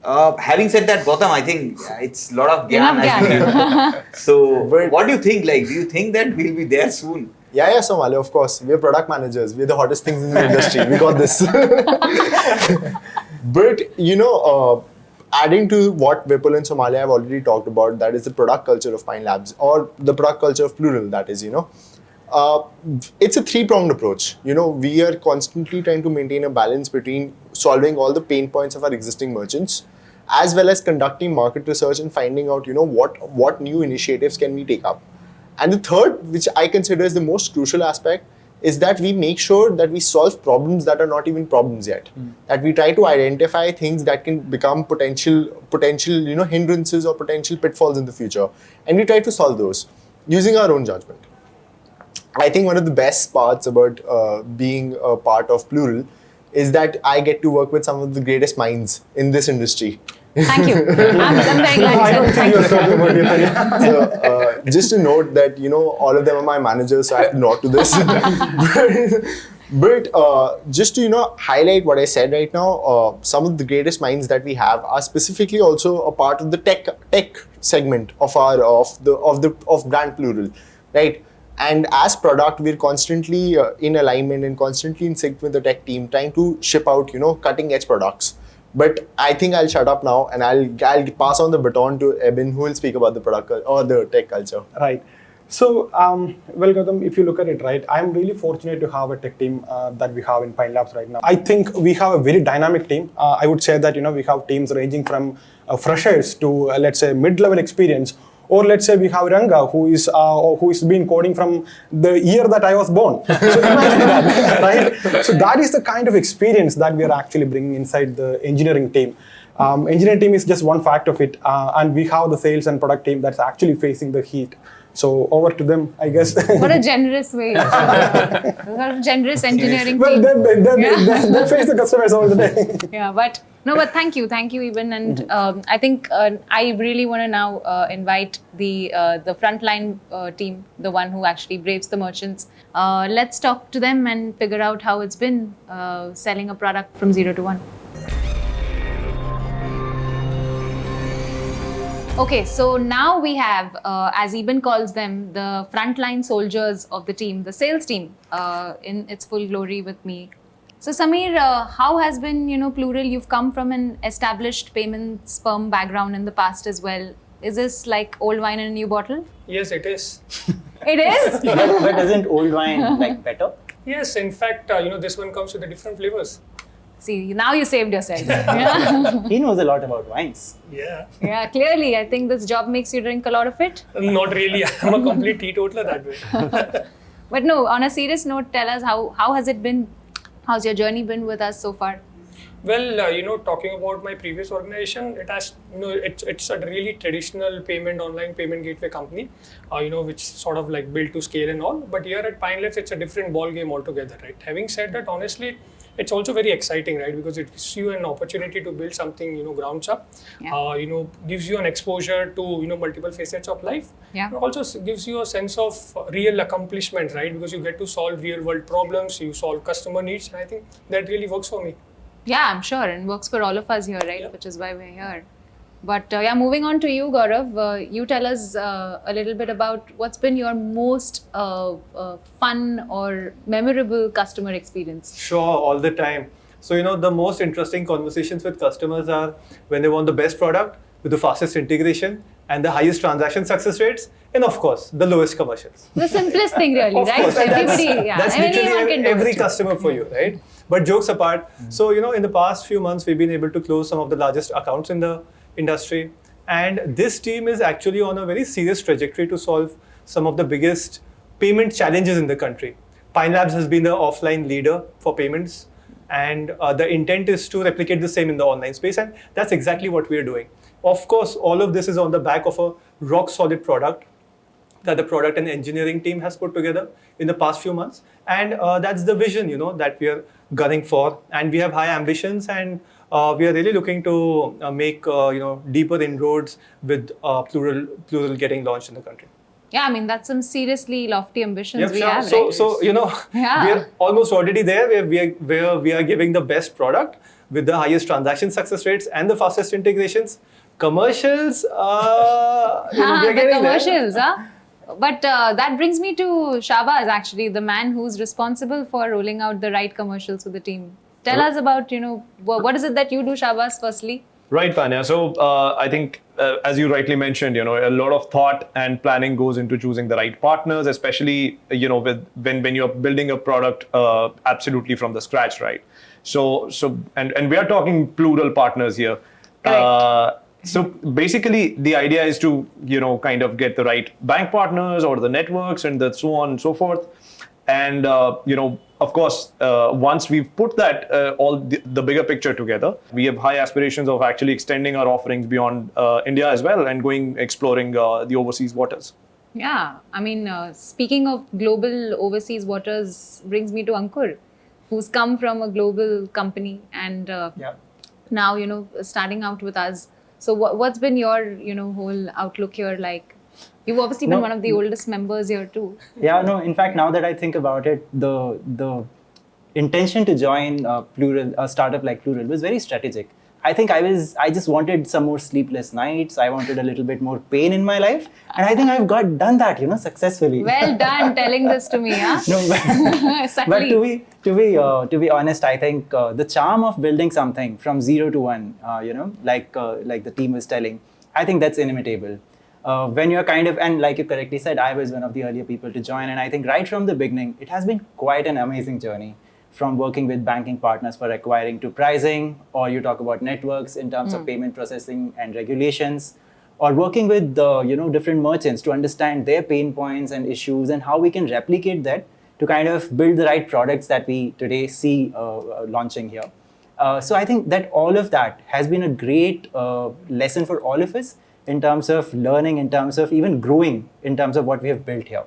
Having said that, Gautam, I think it's a lot of gyan. So what do you think? Do you think that we'll be there soon? Yeah, Somalia, of course. We're product managers. We're the hottest things in the industry. We got this. But, adding to what Vipul and Somalia have already talked about, that is the product culture of Pine Labs, or the product culture of Plural, that is, it's a three-pronged approach. We are constantly trying to maintain a balance between solving all the pain points of our existing merchants, as well as conducting market research and finding out, what new initiatives can we take up. And the third, which I consider is the most crucial aspect, is that we make sure that we solve problems that are not even problems yet. That we try to identify things that can become potential hindrances or potential pitfalls in the future, and we try to solve those using our own judgment. I think one of the best parts about being a part of Plural is that I get to work with some of the greatest minds in this industry. Thank you. I'm very glad. Thank you. So, just to note that, all of them are my managers, so I have to nod to this. But just to, highlight what I said right now, some of the greatest minds that we have are specifically also a part of the tech segment of brand Plural, right? And as product, we're constantly in alignment and constantly in sync with the tech team, trying to ship out, cutting edge products. But I think I'll shut up now and I'll pass on the baton to Eben, who will speak about the product or the tech culture. Right. So, well, Gautam, if you look at it, right, I'm really fortunate to have a tech team that we have in Pine Labs right now. I think we have a very dynamic team. I would say that, we have teams ranging from freshers to, let's say, mid-level experience, Or let's say we have Ranga, who is been coding from the year that I was born. So imagine that, right? So that is the kind of experience that we are actually bringing inside the engineering team. Engineering team is just one fact of it, and we have the sales and product team that's actually facing the heat. So over to them, I guess. What a generous way. What a generous engineering Well, team. they face the customers over the day. Yeah, but thank you, Eben, and I think I really want to now invite the frontline team, the one who actually braves the merchants. Let's talk to them and figure out how it's been selling a product from 0 to 1. Okay, so now we have, as Eben calls them, the frontline soldiers of the team, the sales team, in its full glory with me. So Sameer, how has been, Plural? You've come from an established payments firm background in the past as well. Is this like old wine in a new bottle? Yes, it is. It is? But isn't old wine like better? Yes, in fact, this one comes with the different flavors. See, now you saved yourself. Yeah. He knows a lot about wines. Yeah. Yeah, clearly. I think this job makes you drink a lot of it. Not really. I'm a complete teetotaler that way. But no, on a serious note, tell us how has it been? How's your journey been with us so far? Well, talking about my previous organization, it has, it's a really traditional online payment gateway company, which sort of like built to scale and all. But here at Pine Labs, it's a different ball game altogether, right? Having said that, honestly, it's also very exciting, right? Because it gives you an opportunity to build something, grounds up. Yeah. Gives you an exposure to, multiple facets of life. Yeah. It also gives you a sense of real accomplishment, right? Because you get to solve real world problems, you solve customer needs, and I think that really works for me. Yeah, I'm sure, and works for all of us here, right? Yeah. Which is why we're here. But moving on to you, Gaurav, you tell us a little bit about what's been your most fun or memorable customer experience. Sure, all the time. So, the most interesting conversations with customers are when they want the best product with the fastest integration and the highest transaction success rates, and of course, the lowest commercials. The simplest thing, really, Of right? course, and Everybody, that's anyone literally can do every it. customer for you, right? But jokes apart, so, in the past few months, we've been able to close some of the largest accounts in the industry. And this team is actually on a very serious trajectory to solve some of the biggest payment challenges in the country. Pine Labs has been the offline leader for payments, and the intent is to replicate the same in the online space, and that's exactly what we are doing. Of course, all of this is on the back of a rock solid product that the product and engineering team has put together in the past few months, and that's the vision, that we are gunning for, and we have high ambitions, and we are really looking to make deeper inroads with Plural getting launched in the country. Yeah, I mean, that's some seriously lofty ambitions we sure. have, So, right? so Yeah. we're almost already there where we are giving the best product with the highest transaction success rates and the fastest integrations. Commercials, we are the getting commercials, huh? But that brings me to Shahbaz, actually, the man who's responsible for rolling out the right commercials with the team. Tell us about, what is it that you do, Shahbaz, firstly? Right, Panya. So I think, as you rightly mentioned, a lot of thought and planning goes into choosing the right partners, especially, when you're building a product absolutely from the scratch, right? So we are talking plural partners here. So basically, the idea is to, kind of get the right bank partners or the networks and so on and so forth. And, of course, once we've put that, all the bigger picture together, we have high aspirations of actually extending our offerings beyond India as well and exploring the overseas waters. Yeah, I mean, speaking of global overseas waters brings me to Ankur, who's come from a global company and now, starting out with us. So what's been your, whole outlook here like? You've obviously been one of the oldest members here too. Yeah, no, in fact, now that I think about it, the intention to join a startup like Plural was very strategic. I think I just wanted some more sleepless nights. I wanted a little bit more pain in my life. And I think I've done that, successfully. Well done telling this to me, huh? No, Subtly. but to be honest, I think the charm of building something from 0 to 1, like the team was telling, I think that's inimitable. When you're and like you correctly said, I was one of the earlier people to join. And I think right from the beginning, it has been quite an amazing journey. From working with banking partners for acquiring to pricing, or you talk about networks in terms of payment processing and regulations, or working with different merchants to understand their pain points and issues and how we can replicate that to kind of build the right products that we today see launching here. So I think that all of that has been a great lesson for all of us in terms of learning, in terms of even growing, in terms of what we have built here.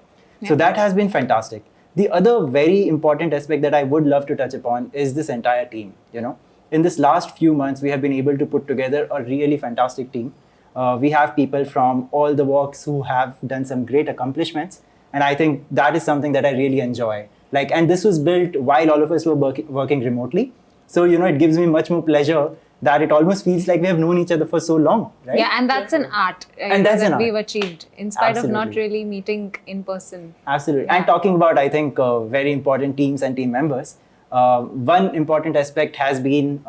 So that has been fantastic. The other very important aspect that I would love to touch upon is this entire team. In this last few months, we have been able to put together a really fantastic team. We have people from all the walks who have done some great accomplishments. And I think that is something that I really enjoy. And this was built while all of us were working remotely. So, it gives me much more pleasure that it almost feels like we have known each other for so long, right? Yeah, and that's an art And that's an that we've art. achieved in spite of not Absolutely. really meeting in person. Absolutely. Yeah. And talking about, I think, very important teams and team members, one important aspect has been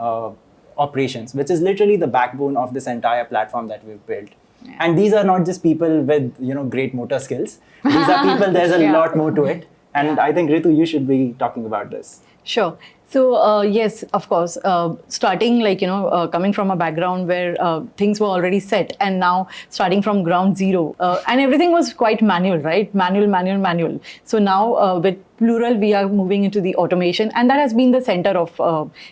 operations, which is literally the backbone of this entire platform that we've built. Yeah. And these are not just people with, great motor skills. These are people, there's a Yeah. lot more to it. And I think, Ritu, you should be talking about this. Sure. So yes, of course, starting coming from a background where things were already set, and now starting from ground zero, and everything was quite manual, right? Manual. So now with Plural, we are moving into the automation, and that has been the center of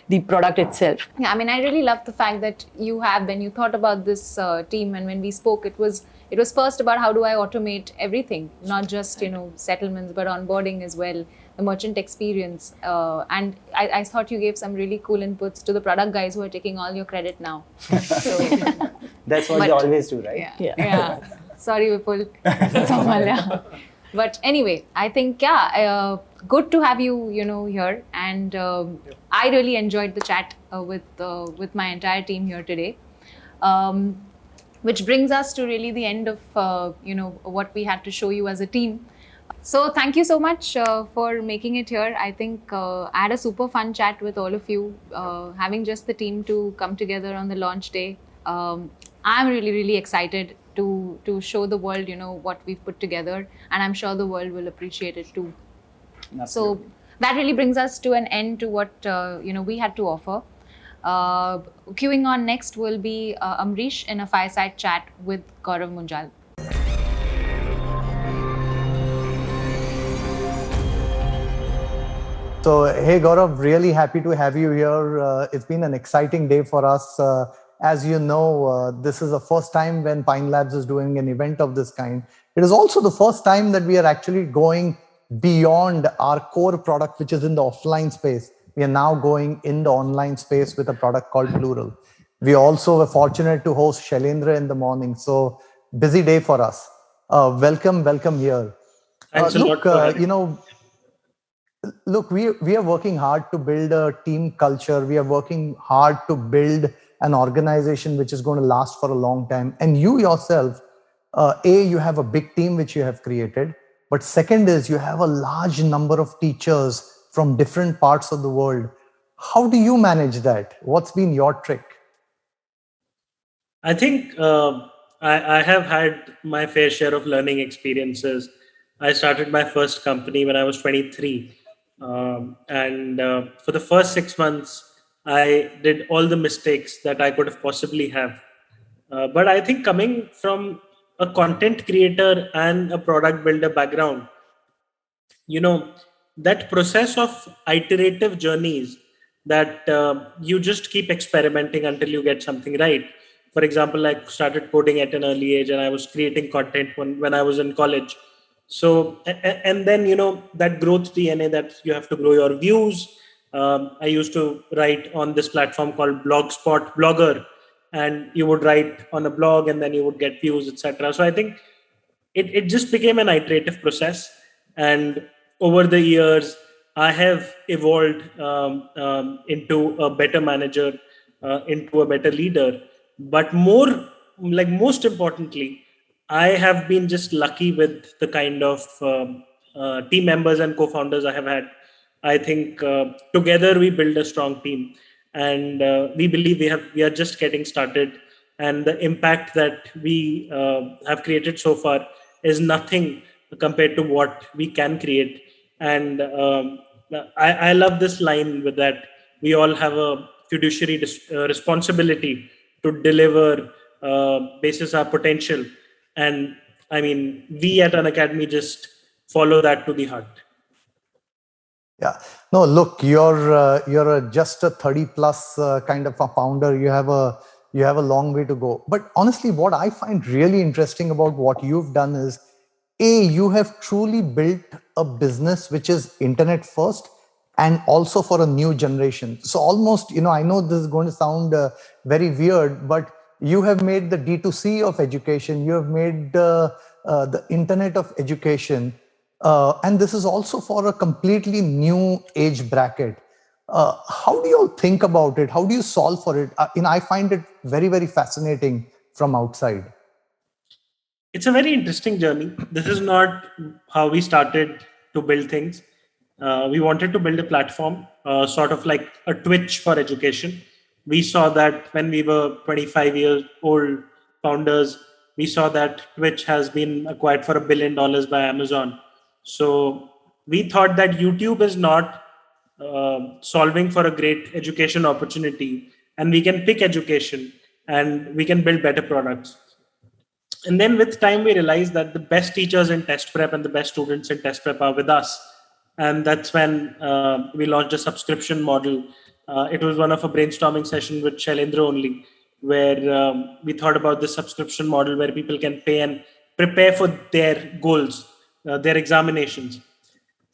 the product itself. Yeah, I mean, I really love the fact that when you thought about this team, and when we spoke, it was first about how do I automate everything, not just settlements, but onboarding as well, the merchant experience. And I thought you gave some really cool inputs to the product guys who are taking all your credit now. So, That's what they But- always do, right? yeah. Sorry, Vipul. Somalia. But anyway, I think good to have you here, and I really enjoyed the chat with my entire team here today. Which brings us to really the end of what we had to show you as a team. So thank you so much for making it here. I think I had a super fun chat with all of you, having just the team to come together on the launch day. I'm really, really excited to show the world, what we've put together, and I'm sure the world will appreciate it too. So that really brings us to an end to what we had to offer. Queuing on next will be Amrish in a fireside chat with Gaurav Munjal. So, hey Gaurav, really happy to have you here. It's been an exciting day for us. As you know, this is the first time when Pine Labs is doing an event of this kind. It is also the first time that we are actually going beyond our core product, which is in the offline space. We are now going in the online space with a product called Plural. We also were fortunate to host Shailendra in the morning. So, busy day for us. Welcome here. Thanks a lot for having me. Look, we are working hard to build a team culture. We are working hard to build an organization which is going to last for a long time. And you yourself, you have a big team which you have created. But second is you have a large number of teachers from different parts of the world. How do you manage that? What's been your trick? I think I have had my fair share of learning experiences. I started my first company when I was 23. And for the first 6 months, I did all the mistakes that I could have possibly have. But I think coming from a content creator and a product builder background, that process of iterative journeys that you just keep experimenting until you get something right. For example, I started coding at an early age and I was creating content when I was in college. So, and then, that growth DNA that you have to grow your views. I used to write on this platform called Blogspot Blogger, and you would write on a blog and then you would get views, etc. So I think it just became an iterative process. And over the years, I have evolved into a better manager, into a better leader. But most importantly, I have been just lucky with the kind of team members and co-founders I have had. I think together we build a strong team, and we believe we are just getting started. And the impact that we have created so far is nothing compared to what we can create. And I love this line with that we all have a fiduciary responsibility to deliver basis our potential. And I mean, we at Unacademy just follow that to the heart. Yeah. No, look, you're just a 30 plus kind of a founder. You have a long way to go. But honestly, what I find really interesting about what you've done is, you have truly built a business which is internet first and also for a new generation. So almost, I know this is going to sound very weird, but you have made the D2C of education. You have made the internet of education. And this is also for a completely new age bracket. How do you all think about it? How do you solve for it? I find it very, very fascinating from outside. It's a very interesting journey. This is not how we started to build things. We wanted to build a platform, sort of like a Twitch for education. We saw that when we were 25 years old founders, we saw that Twitch has been acquired for $1 billion by Amazon. So we thought that YouTube is not solving for a great education opportunity, and we can pick education and we can build better products. And then with time, we realized that the best teachers in test prep and the best students in test prep are with us. And that's when we launched a subscription model. It was one of a brainstorming session with Shailendra only, where we thought about this subscription model where people can pay and prepare for their goals, their examinations.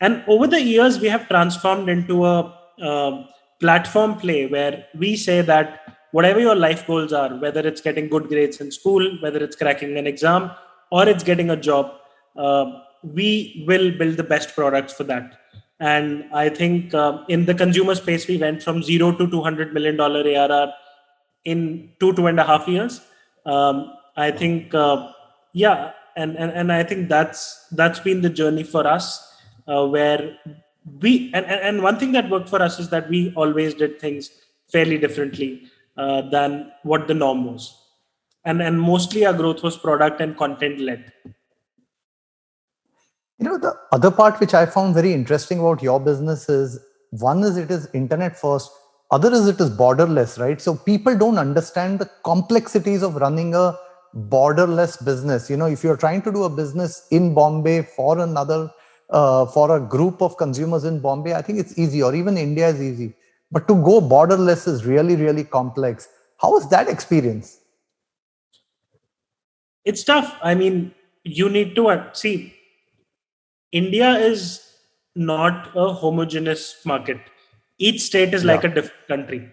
And over the years, we have transformed into a platform play where we say that whatever your life goals are, whether it's getting good grades in school, whether it's cracking an exam, or it's getting a job, we will build the best products for that. And I think in the consumer space, we went from 0 to $200 million ARR in 2.5 years. I think, and I think that's been the journey for us, where we and one thing that worked for us is that we always did things fairly differently than what the norm was, and mostly our growth was product and content led. The other part which I found very interesting about your business is, one is it is internet first, other is it is borderless, right? So people don't understand the complexities of running a borderless business. If you're trying to do a business in Bombay for another, for a group of consumers in Bombay, I think it's easy, or even India is easy. But to go borderless is really, really complex. How was that experience? It's tough. I mean, you need to see, India is not a homogeneous market. Each state is like a different country.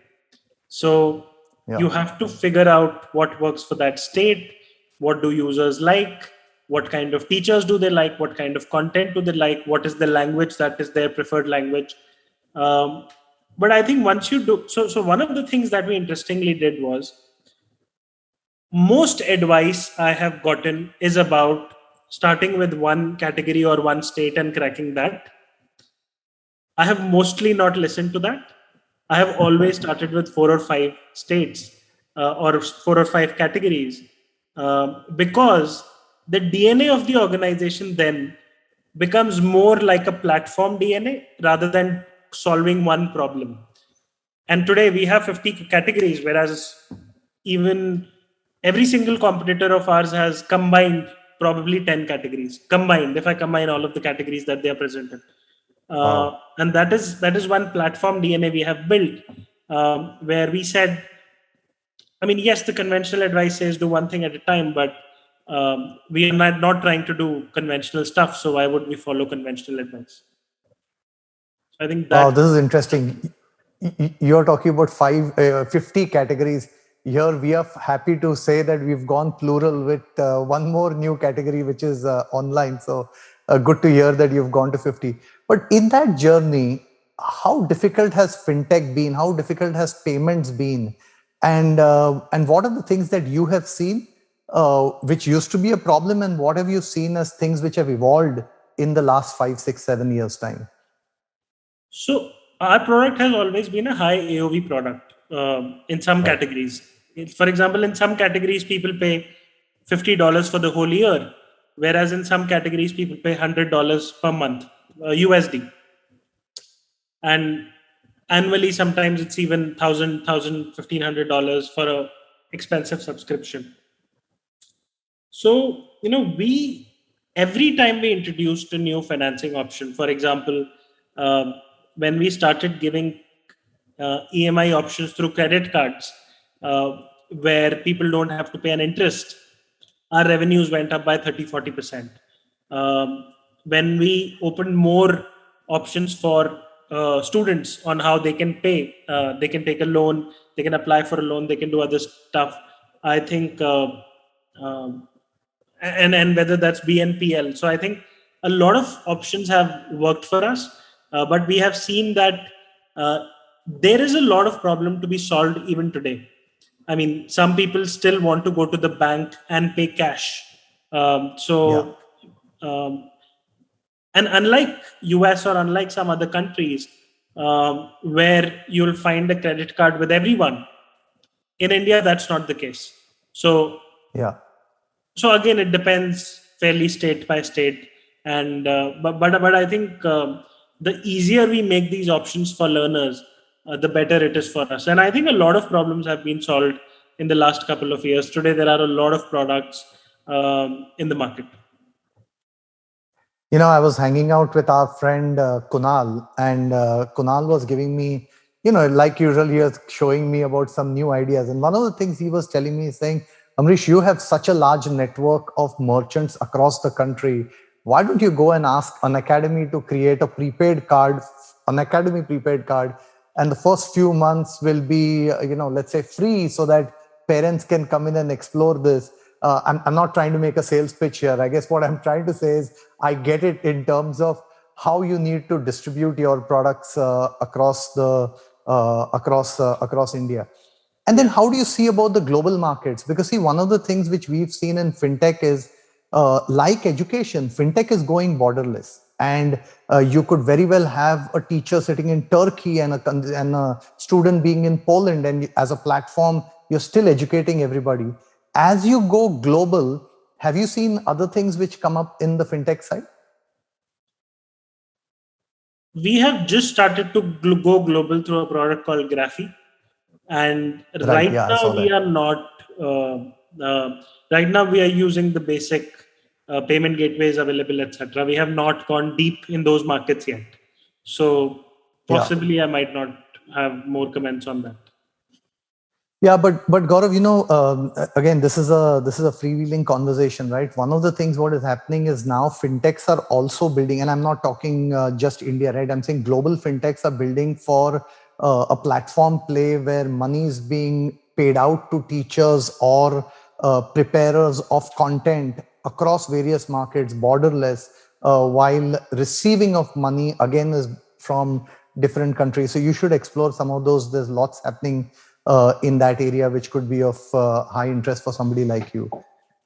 So you have to figure out what works for that state. What do users like? What kind of teachers do they like? What kind of content do they like? What is the language that is their preferred language? But I think once you do, so one of the things that we interestingly did was, most advice I have gotten is about starting with one category or one state and cracking that. I have mostly not listened to that. I have always started with 4 or 5 states or 4 or 5 categories because the DNA of the organization then becomes more like a platform DNA rather than solving one problem. And today we have 50 categories, whereas even every single competitor of ours has combined probably 10 categories combined, if I combine all of the categories that they are present in. And that is one platform DNA we have built, where we said, I mean, yes, the conventional advice says do one thing at a time, but we are not trying to do conventional stuff. So why would we follow conventional advice? I think that. Wow, this is interesting. You're talking about 50 categories. Here we are happy to say that we've gone plural with one more new category, which is online. So good to hear that you've gone to 50. But in that journey, how difficult has fintech been? How difficult has payments been? And what are the things that you have seen which used to be a problem, and what have you seen as things which have evolved in the last 5, 6, 7 years time? So our product has always been a high AOV product in some categories. For example, in some categories, people pay $50 for the whole year, whereas in some categories, people pay $100 per month, USD. And annually, sometimes it's even $1,000, $1,500 for an expensive subscription. So, every time we introduced a new financing option, for example, when we started giving EMI options through credit cards, where people don't have to pay an interest, our revenues went up by 30-40%. When we opened more options for students on how they can pay, they can take a loan, they can apply for a loan, they can do other stuff. I think, and whether that's BNPL. So I think a lot of options have worked for us, but we have seen that there is a lot of problem to be solved even today. I mean, some people still want to go to the bank and pay cash. And unlike US or unlike some other countries where you'll find a credit card with everyone, in India, that's not the case. So again, it depends fairly state by state. And but I think the easier we make these options for learners, the better it is for us. And I think a lot of problems have been solved in the last couple of years. Today, there are a lot of products in the market. I was hanging out with our friend Kunal, and Kunal was giving me, like usual, he was showing me about some new ideas. And one of the things he was telling me is saying, Amrish, you have such a large network of merchants across the country. Why don't you go and ask Unacademy to create a prepaid card, Unacademy prepaid card, and the first few months will be, let's say free, so that parents can come in and explore this. I'm not trying to make a sales pitch here. I guess what I'm trying to say is I get it in terms of how you need to distribute your products across India. And then how do you see about the global markets? Because see, one of the things which we've seen in fintech is like education, fintech is going borderless. And you could very well have a teacher sitting in Turkey and a student being in Poland. And as a platform, you're still educating everybody. As you go global, have you seen other things which come up in the fintech side? We have just started to go global through a product called Graphy. And right now we are not, right now we are using the basic payment gateways available, etc. We have not gone deep in those markets yet. So possibly I might not have more comments on that. Yeah, but Gaurav, again, this is a freewheeling conversation, right? One of the things what is happening is now fintechs are also building, and I'm not talking just India, right? I'm saying global fintechs are building for a platform play where money is being paid out to teachers or preparers of content across various markets, borderless, while receiving of money again is from different countries. So you should explore some of those. There's lots happening in that area, which could be of high interest for somebody like you.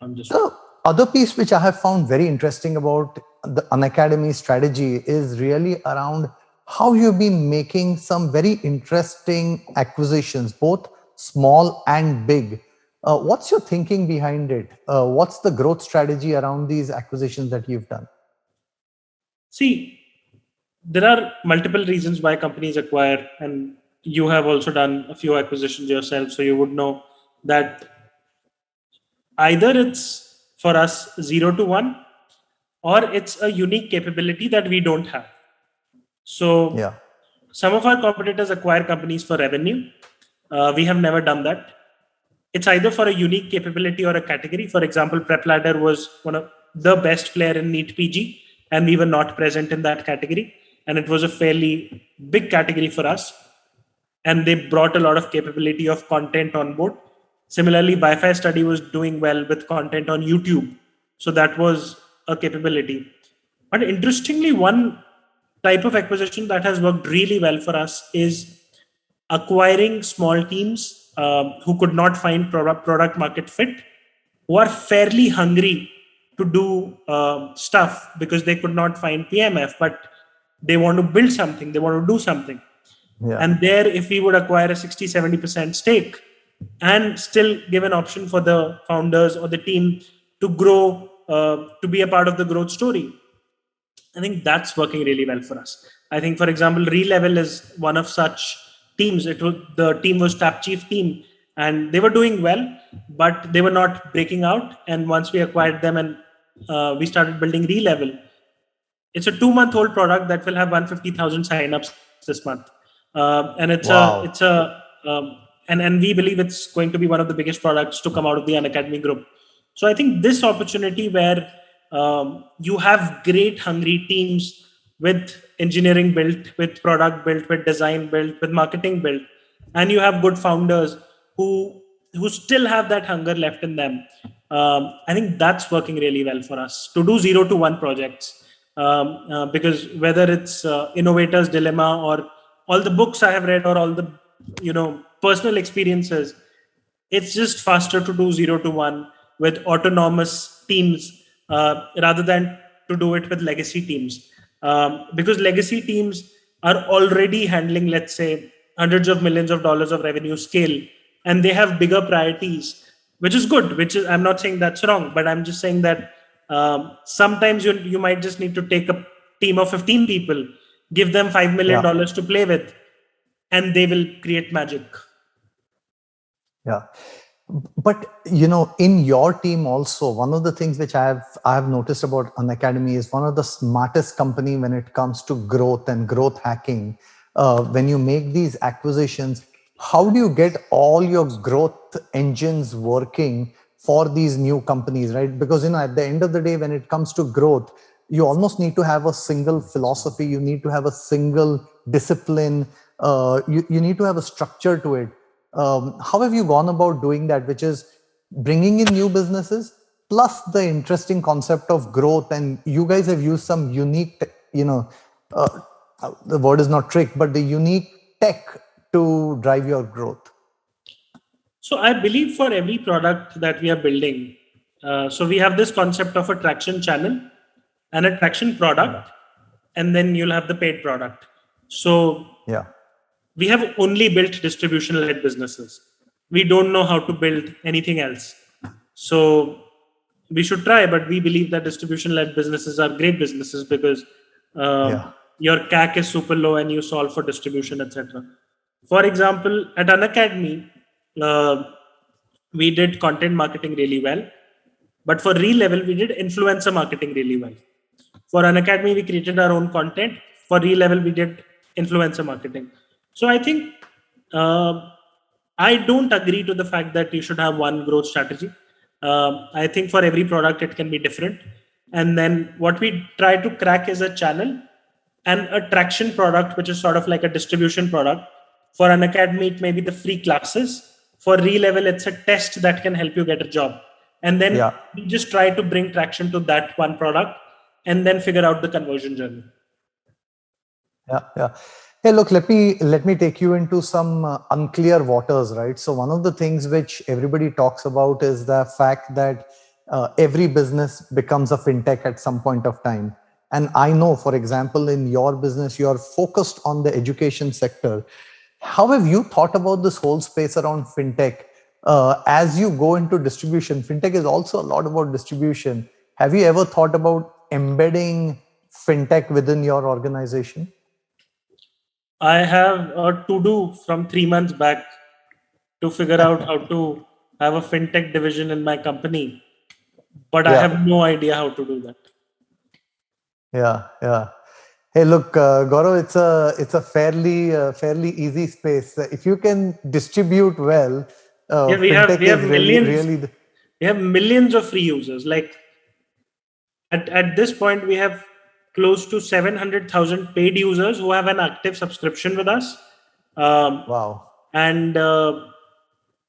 The other piece which I have found very interesting about the Unacademy strategy is really around how you've been making some very interesting acquisitions, both small and big. What's your thinking behind it? What's the growth strategy around these acquisitions that you've done? See, there are multiple reasons why companies acquire, and you have also done a few acquisitions yourself, so you would know that either it's for us 0 to 1, or it's a unique capability that we don't have. So some of our competitors acquire companies for revenue. We have never done that. It's either for a unique capability or a category. For example, PrepLadder was one of the best player in NEET PG, and we were not present in that category. And it was a fairly big category for us. And they brought a lot of capability of content on board. Similarly, Bi-Fi Study was doing well with content on YouTube. So that was a capability. But interestingly, one type of acquisition that has worked really well for us is acquiring small teams who could not find product market fit, who are fairly hungry to do stuff because they could not find PMF, but they want to build something, they want to do something. And there, if we would acquire a 60-70% stake and still give an option for the founders or the team to grow, to be a part of the growth story, I think that's working really well for us. I think, for example, Relevel is one of such teams. The team was Tapchief team, and they were doing well, but they were not breaking out. And once we acquired them and we started building Relevel, it's a 2-month-old product that will have 150,000 signups this month, and and we believe it's going to be one of the biggest products to come out of the Unacademy group. So I think this opportunity where you have great hungry teams with engineering built, with product built, with design built, with marketing built, and you have good founders who still have that hunger left in them. I think that's working really well for us to do 0 to 1 projects. Because whether it's Innovator's Dilemma or all the books I have read or all the personal experiences, it's just faster to do 0 to 1 with autonomous teams rather than to do it with legacy teams. Because legacy teams are already handling, let's say, hundreds of millions of dollars of revenue scale, and they have bigger priorities, which is good. I'm not saying that's wrong, but I'm just saying that sometimes you might just need to take a team of 15 people, give them $5 million to play with, and they will create magic. Yeah. But, in your team also, one of the things which I have noticed about Unacademy is one of the smartest company when it comes to growth and growth hacking. When you make these acquisitions, how do you get all your growth engines working for these new companies, right? Because, at the end of the day, when it comes to growth, you almost need to have a single philosophy. You need to have a single discipline. You need to have a structure to it. How have you gone about doing that, which is bringing in new businesses plus the interesting concept of growth? And you guys have used some unique, the word is not trick, but the unique tech to drive your growth. So I believe for every product that we are building, so we have this concept of a traction channel and a traction product, and then you'll have the paid product. So we have only built distribution-led businesses. We don't know how to build anything else. So we should try, but we believe that distribution-led businesses are great businesses because your CAC is super low and you solve for distribution, etc. For example, at Unacademy, we did content marketing really well. But for Relevel, we did influencer marketing really well. For Unacademy, we created our own content. For Relevel, we did influencer marketing. So I think I don't agree to the fact that you should have one growth strategy. I think for every product, it can be different. And then what we try to crack is a channel and a traction product, which is sort of like a distribution product. For Unacademy, it may be the free classes. For Relevel, it's a test that can help you get a job. And then we just try to bring traction to that one product and then figure out the conversion journey. Yeah. Hey, look, let me take you into some unclear waters, right? So one of the things which everybody talks about is the fact that every business becomes a fintech at some point of time. And I know, for example, in your business, you're focused on the education sector. How have you thought about this whole space around fintech? As you go into distribution, fintech is also a lot about distribution. Have you ever thought about embedding fintech within your organization? I have a to-do from 3 months back to figure out how to have a fintech division in my company, but I have no idea how to do that. Yeah. Hey, look, Gaurav, it's a fairly easy space. If you can distribute well, we have millions. We have millions of free users. Like at this point, we have close to 700,000 paid users who have an active subscription with us. Wow. And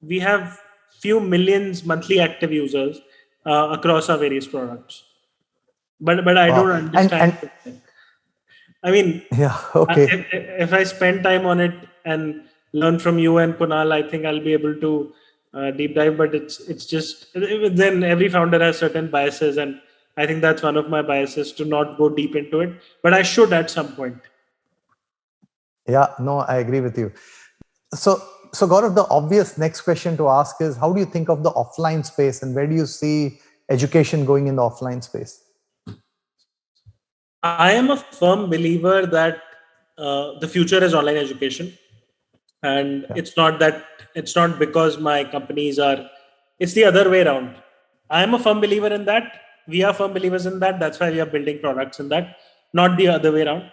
we have few millions monthly active users across our various products. But I don't understand. I mean, if I spend time on it and learn from you and Kunal, I think I'll be able to deep dive. But it's just then every founder has certain biases, and I think that's one of my biases to not go deep into it. But I should at some point. Yeah, no, I agree with you. So Gaurav, the obvious next question to ask is, how do you think of the offline space, and where do you see education going in the offline space? I am a firm believer that the future is online education. And it's not because my companies are, it's the other way around. I am a firm believer in that. We are firm believers in that. That's why we are building products in that, not the other way around.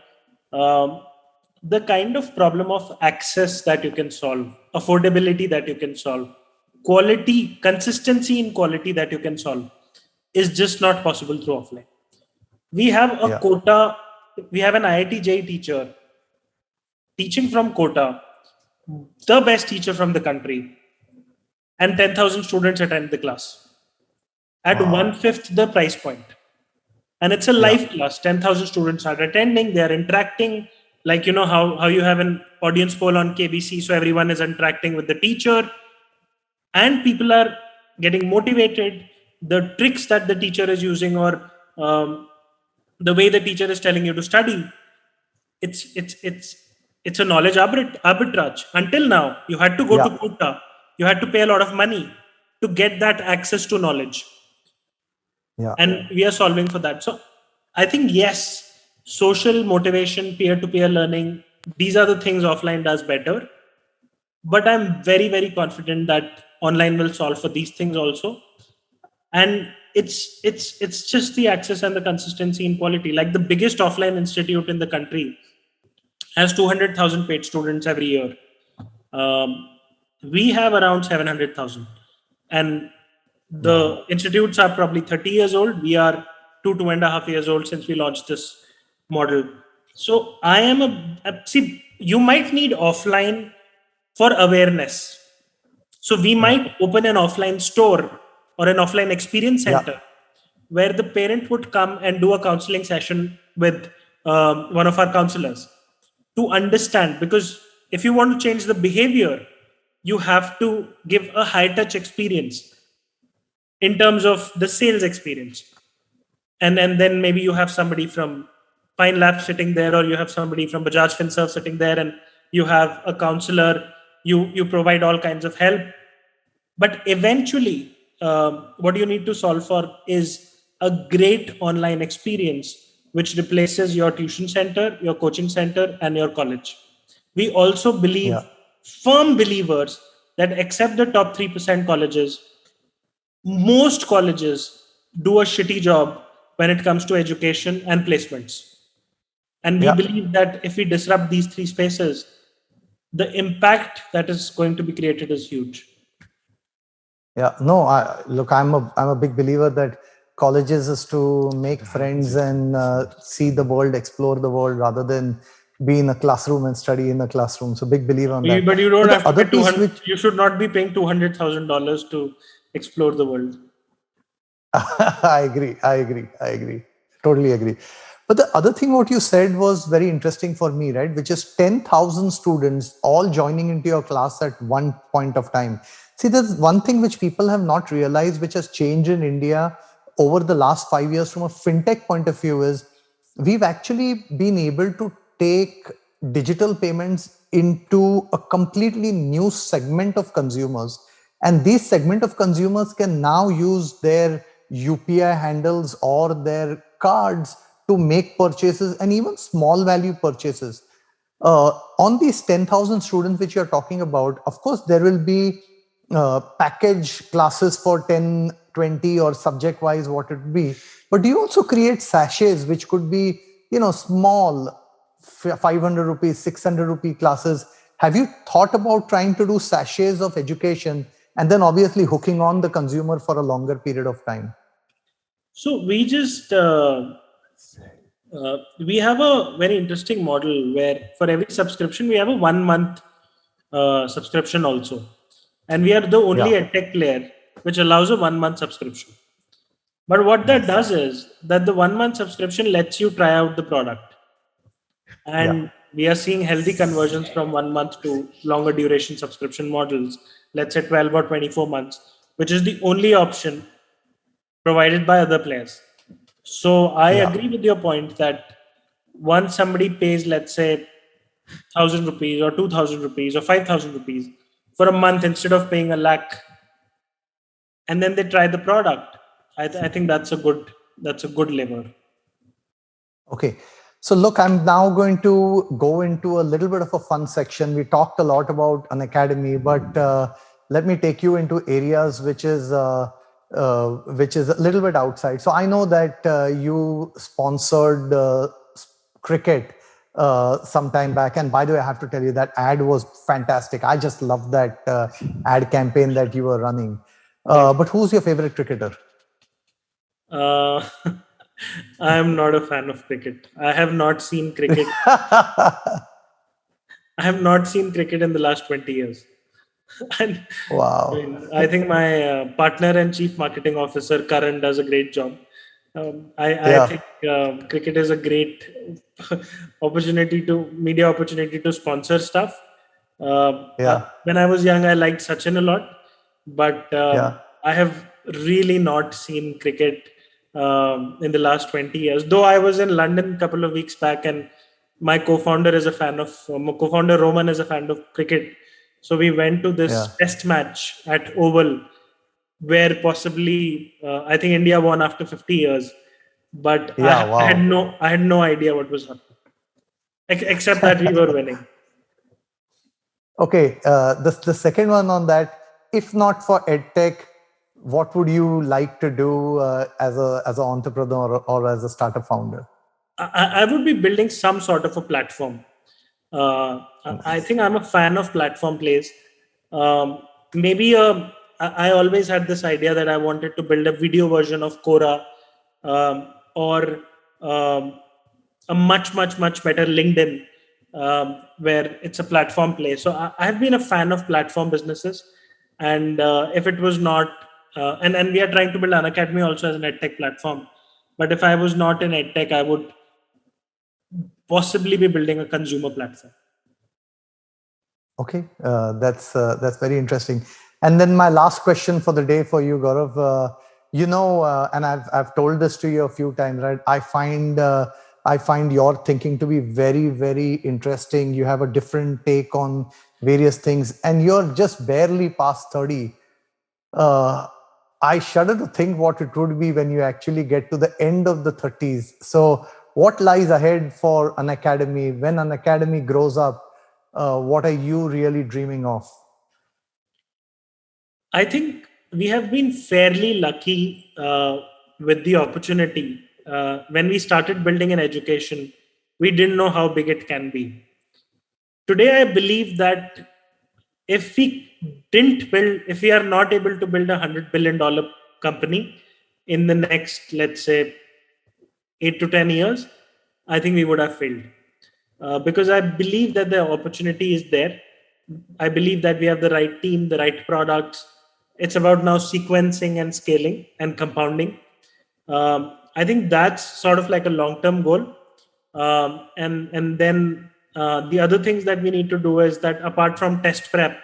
The kind of problem of access that you can solve, affordability that you can solve, quality, consistency in quality that you can solve is just not possible through offline. We have a quota, we have an IIT JEE teacher teaching from Kota, the best teacher from the country, and 10,000 students attend the class at 1/5 the price point. And it's a live class. 10,000 students are attending, they are interacting, like, how you have an audience poll on KBC, so everyone is interacting with the teacher, and people are getting motivated. The tricks that the teacher is using, or the way the teacher is telling you to study, it's a knowledge arbitrage. Until now, you had to go to Kota, you had to pay a lot of money to get that access to knowledge. And we are solving for that. So I think, yes, social motivation, peer-to-peer learning, these are the things offline does better. But I'm very, very confident that online will solve for these things also. And it's just the access and the consistency in quality. Like the biggest offline institute in the country has 200,000 paid students every year. We have around 700,000. And the institutes are probably 30 years old. We are 2.5 years old since we launched this model. So see, you might need offline for awareness. So we might open an offline store or an offline experience center where the parent would come and do a counseling session with one of our counselors to understand, because if you want to change the behavior, you have to give a high touch experience in terms of the sales experience. And then maybe you have somebody from Pine Labs sitting there, or you have somebody from Bajaj Finserv sitting there, and you have a counselor, you provide all kinds of help. But eventually, what you need to solve for is a great online experience which replaces your tuition center, your coaching center, and your college. We also believe, firm believers, that except the top 3% colleges, most colleges do a shitty job when it comes to education and placements. And we believe that if we disrupt these three spaces, the impact that is going to be created is huge. Look, I'm a big believer that colleges is to make friends and see the world, explore the world, rather than be in a classroom and study in a classroom. So big believer on that. But you don't have to pay you should not be paying $200,000 to explore the world. I agree. Totally agree. But the other thing what you said was very interesting for me, right? Which is 10,000 students all joining into your class at one point of time. See, there's one thing which people have not realized, which has changed in India over the last 5 years from a fintech point of view, is we've actually been able to take digital payments into a completely new segment of consumers. And these segment of consumers can now use their UPI handles or their cards to make purchases, and even small value purchases. On these 10,000 students which you're talking about, of course, there will be package classes for 10, 20 or subject wise what it be. But do you also create sachets which could be, small 500 rupees, 600 rupee classes? Have you thought about trying to do sachets of education and then obviously hooking on the consumer for a longer period of time? So we just, we have a very interesting model where for every subscription, we have a 1 month subscription also. And we are the only edtech player which allows a 1 month subscription. But what that does is that the 1 month subscription lets you try out the product. And we are seeing healthy conversions from 1 month to longer duration subscription models, let's say 12 or 24 months, which is the only option provided by other players. So I agree with your point that once somebody pays, let's say, 1,000 rupees or 2,000 rupees or 5,000 rupees for a month instead of paying a lakh, and then they try the product, I think that's a good lever. Okay. So look, I'm now going to go into a little bit of a fun section. We talked a lot about an academy, but let me take you into areas which is a little bit outside. So I know that you sponsored cricket some time back, and by the way, I have to tell you that ad was fantastic. I just loved that ad campaign that you were running. But who's your favorite cricketer? I am not a fan of cricket. I have not seen cricket. I have not seen cricket in the last 20 years. And Wow. I think my partner and chief marketing officer, Karan, does a great job. I think cricket is a great media opportunity to sponsor stuff. When I was young, I liked Sachin a lot, but I have really not seen cricket in the last 20 years. Though I was in London a couple of weeks back, and my co-founder Roman is a fan of cricket. So we went to this test match at Oval, where possibly I think India won after 50 years. But I had no idea what was happening, except that we were winning. Okay, the second one on that, if not for EdTech, what would you like to do as an entrepreneur or as a startup founder? I would be building some sort of a platform. I think I'm a fan of platform plays. Maybe I always had this idea that I wanted to build a video version of Quora or a much better LinkedIn where it's a platform play. So I've been a fan of platform businesses. And if it was not, and we are trying to build Unacademy also as an EdTech platform. But if I was not in EdTech, I would possibly be building a consumer platform. Okay, that's very interesting. And then my last question for the day for you, Gaurav. And I've told this to you a few times, right? I find your thinking to be very, very interesting. You have a different take on various things, and you're just barely past 30. I shudder to think what it would be when you actually get to the end of the 30s. So what lies ahead for Unacademy? When Unacademy grows up, what are you really dreaming of? I think we have been fairly lucky with the opportunity. When we started building an education, we didn't know how big it can be. Today, I believe that if we are not able to build $100 billion company in the next, let's say, 8 to 10 years, I think we would have failed. Because I believe that the opportunity is there. I believe that we have the right team, the right products. It's about now sequencing and scaling and compounding. I think that's sort of like a long-term goal. And then the other things that we need to do is that apart from test prep,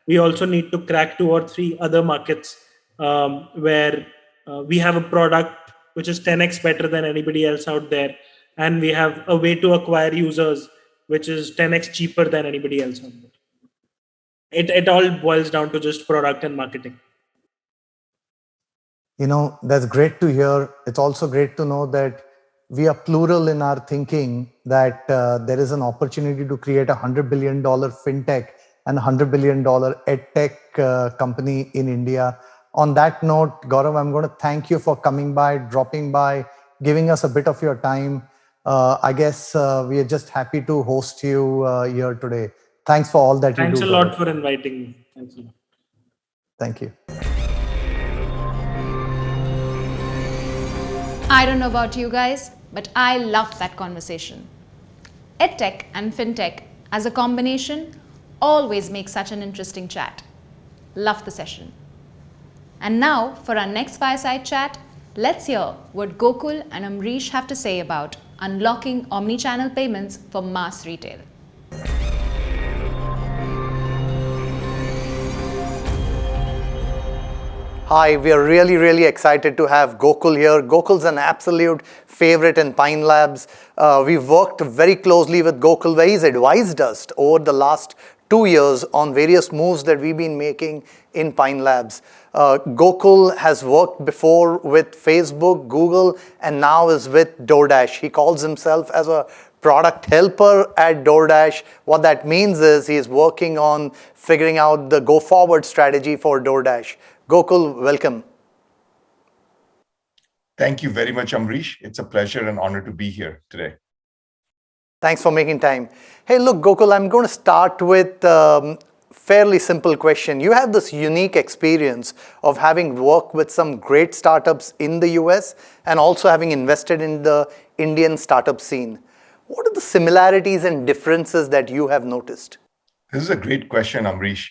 we also need to crack 2 or 3 other markets where we have a product which is 10x better than anybody else out there. And we have a way to acquire users which is 10x cheaper than anybody else out there. It all boils down to just product and marketing. That's great to hear. It's also great to know that we are plural in our thinking, that there is an opportunity to create a $100 billion fintech and $100 billion edtech company in India. On that note, Gaurav, I'm going to thank you for coming by, dropping by, giving us a bit of your time. I guess we are just happy to host you here today. Thanks for all that you do. Thanks a lot for inviting me. Thanks a lot. Thank you. I don't know about you guys, but I loved that conversation. EdTech and FinTech as a combination always makes such an interesting chat. Loved the session. And now for our next fireside chat, let's hear what Gokul and Amrish have to say about unlocking omni-channel payments for mass retail. Hi, we are really, really excited to have Gokul here. Gokul's an absolute favorite in Pine Labs. We've worked very closely with Gokul, where he's advised us over the last 2 years on various moves that we've been making in Pine Labs. Gokul has worked before with Facebook, Google, and now is with DoorDash. He calls himself as a product helper at DoorDash. What that means is he's working on figuring out the go-forward strategy for DoorDash. Gokul, welcome. Thank you very much, Amrish. It's a pleasure and honor to be here today. Thanks for making time. Hey, look, Gokul, I'm going to start with fairly simple question. You have this unique experience of having worked with some great startups in the US and also having invested in the Indian startup scene. What are the similarities and differences that you have noticed? This is a great question, Amrish.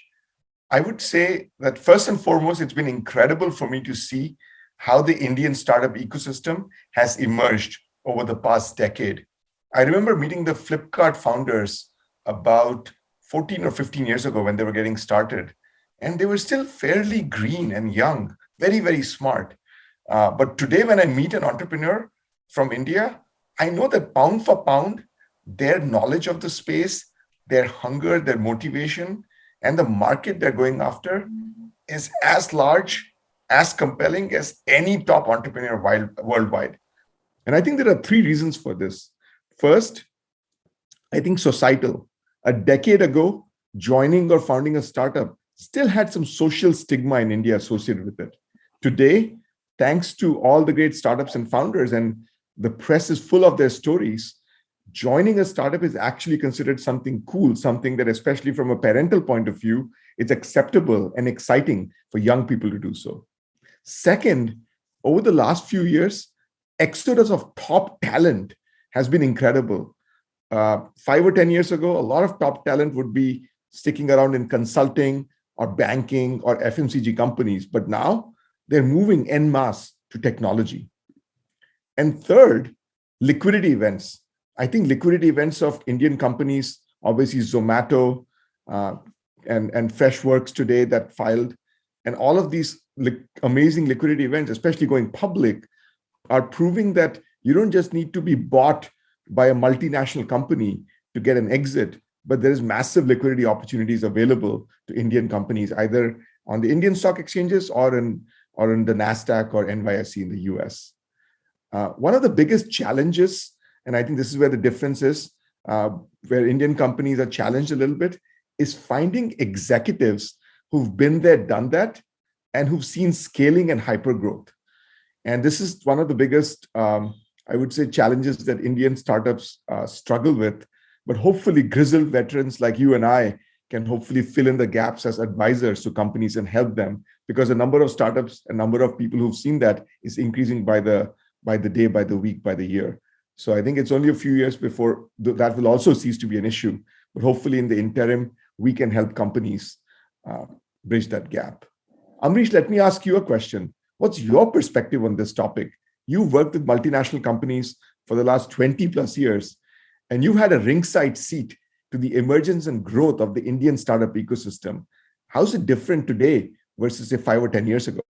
I would say that first and foremost, it's been incredible for me to see how the Indian startup ecosystem has emerged over the past decade. I remember meeting the Flipkart founders about 14 or 15 years ago when they were getting started, and they were still fairly green and young, very, very smart. But today, when I meet an entrepreneur from India, I know that pound for pound, their knowledge of the space, their hunger, their motivation, and the market they're going after is as large, as compelling as any top entrepreneur worldwide. And I think there are 3 reasons for this. First, I think societal. A decade ago, joining or founding a startup still had some social stigma in India associated with it. Today, thanks to all the great startups and founders, and the press is full of their stories, joining a startup is actually considered something cool, something that, especially from a parental point of view, it's acceptable and exciting for young people to do so. Second, over the last few years, exodus of top talent has been incredible. 5 or 10 years ago, a lot of top talent would be sticking around in consulting or banking or FMCG companies, but now they're moving en masse to technology. And third, liquidity events. I think liquidity events of Indian companies, obviously Zomato and Freshworks today that filed, and all of these amazing liquidity events, especially going public, are proving that you don't just need to be bought by a multinational company to get an exit, but there is massive liquidity opportunities available to Indian companies, either on the Indian stock exchanges or in the NASDAQ or NYSE in the US. One of the biggest challenges, and I think this is where the difference is, where Indian companies are challenged a little bit, is finding executives who've been there, done that, and who've seen scaling and hypergrowth. And this is one of the biggest, I would say, challenges that Indian startups struggle with. But hopefully grizzled veterans like you and I can hopefully fill in the gaps as advisors to companies and help them, because the number of startups and number of people who've seen that is increasing by the day, by the week, by the year. So I think it's only a few years before that will also cease to be an issue. But hopefully in the interim, we can help companies bridge that gap. Amrish, let me ask you a question. What's your perspective on this topic? You've worked with multinational companies for the last 20 plus years, and you've had a ringside seat to the emergence and growth of the Indian startup ecosystem. How's it different today versus, say, 5 or 10 years ago?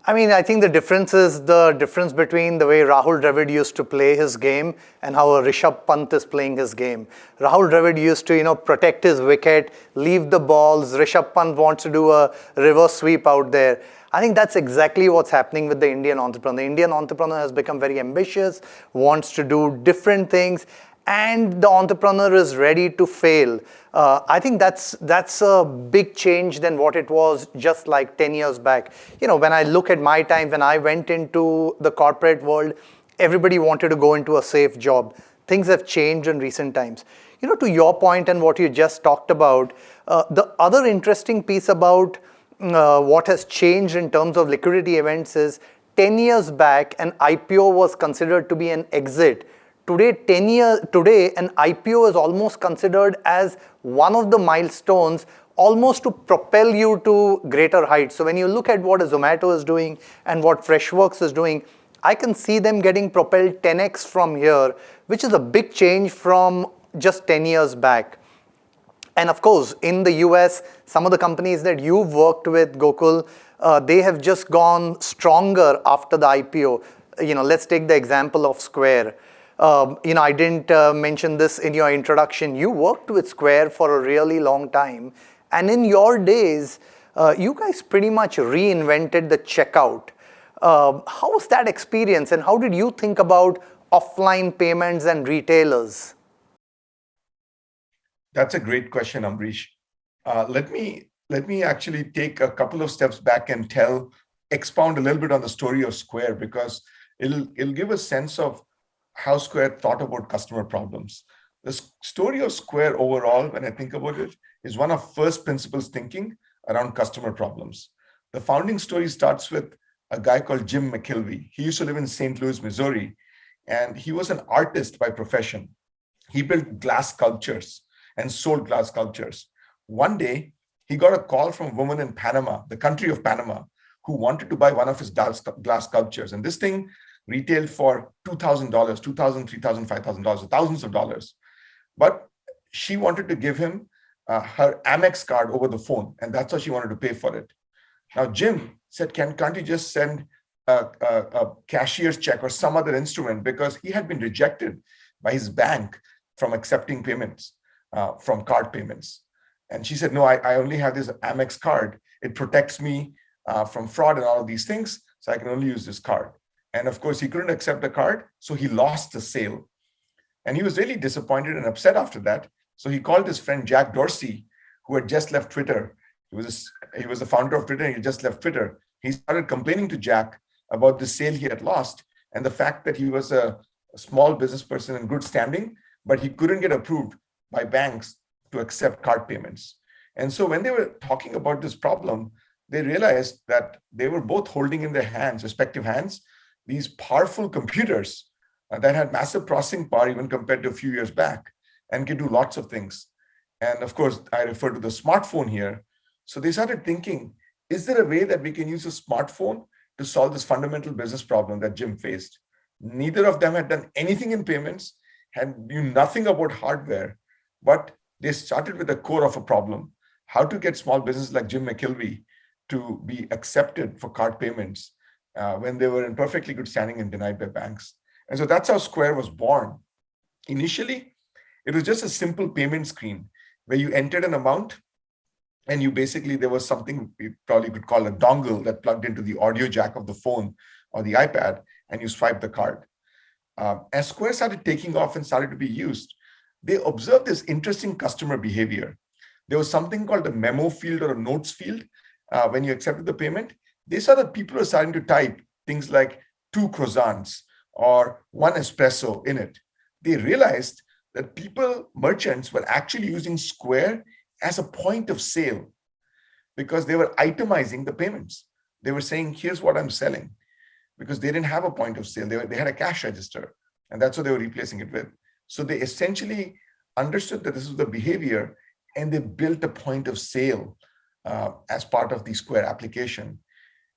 I mean, I think the difference is the difference between the way Rahul Dravid used to play his game and how Rishabh Pant is playing his game. Rahul Dravid used to, protect his wicket, leave the balls. Rishabh Pant wants to do a reverse sweep out there. I think that's exactly what's happening with the Indian entrepreneur. The Indian entrepreneur has become very ambitious, wants to do different things, and the entrepreneur is ready to fail. I think that's a big change than what it was just like 10 years back. When I look at my time, when I went into the corporate world, everybody wanted to go into a safe job. Things have changed in recent times. To your point and what you just talked about, the other interesting piece about what has changed in terms of liquidity events is 10 years back, an IPO was considered to be an exit. Today, an IPO is almost considered as one of the milestones, almost to propel you to greater heights. So when you look at what Zomato is doing and what Freshworks is doing, I can see them getting propelled 10x from here, which is a big change from just 10 years back. And of course, in the US, some of the companies that you've worked with, Gokul, they have just gone stronger after the IPO. Let's take the example of Square. I didn't mention this in your introduction. You worked with Square for a really long time. And in your days, you guys pretty much reinvented the checkout. How was that experience, and how did you think about offline payments and retailers? That's a great question, Ambrish. Let me actually take a couple of steps back and expound a little bit on the story of Square, because it'll give a sense of how Square thought about customer problems. The story of Square overall, when I think about it, is one of first principles thinking around customer problems. The founding story starts with a guy called Jim McKelvey. He used to live in St. Louis, Missouri, and he was an artist by profession. He built glass sculptures and sold glass sculptures. One day, he got a call from a woman in Panama, the country of Panama, who wanted to buy one of his glass sculptures. And this thing retailed for $2,000, $2,000, $3,000, $5,000, thousands of dollars. But she wanted to give him her Amex card over the phone, and that's how she wanted to pay for it. Now, Jim said, can't you just send a cashier's check or some other instrument, because he had been rejected by his bank from accepting payments, from card payments. And she said, no, I only have this Amex card. It protects me from fraud and all of these things, so I can only use this card. And of course, he couldn't accept the card, so he lost the sale. And he was really disappointed and upset after that. So he called his friend Jack Dorsey, who had just left Twitter. He was the founder of Twitter, and he just left Twitter. He started complaining to Jack about the sale he had lost and the fact that he was a small business person in good standing, but he couldn't get approved by banks to accept card payments. And so when they were talking about this problem, they realized that they were both holding in their hands, respective hands, these powerful computers that had massive processing power even compared to a few years back and could do lots of things. And of course, I refer to the smartphone here. So they started thinking, is there a way that we can use a smartphone to solve this fundamental business problem that Jim faced? Neither of them had done anything in payments, knew nothing about hardware, but they started with the core of a problem: how to get small businesses like Jim McKelvey to be accepted for card payments when they were in perfectly good standing and denied by banks. And so that's how Square was born. Initially, it was just a simple payment screen where you entered an amount, and there was something you probably could call a dongle that plugged into the audio jack of the phone or the iPad, and you swipe the card. As Square started taking off and started to be used, they observed this interesting customer behavior. There was something called a memo field or a notes field when you accepted the payment. They saw that people were starting to type things like 2 croissants or 1 espresso in it. They realized that merchants were actually using Square as a point of sale because they were itemizing the payments. They were saying, here's what I'm selling, because they didn't have a point of sale. They had a cash register, and that's what they were replacing it with. So they essentially understood that this was the behavior, and they built a point of sale as part of the Square application.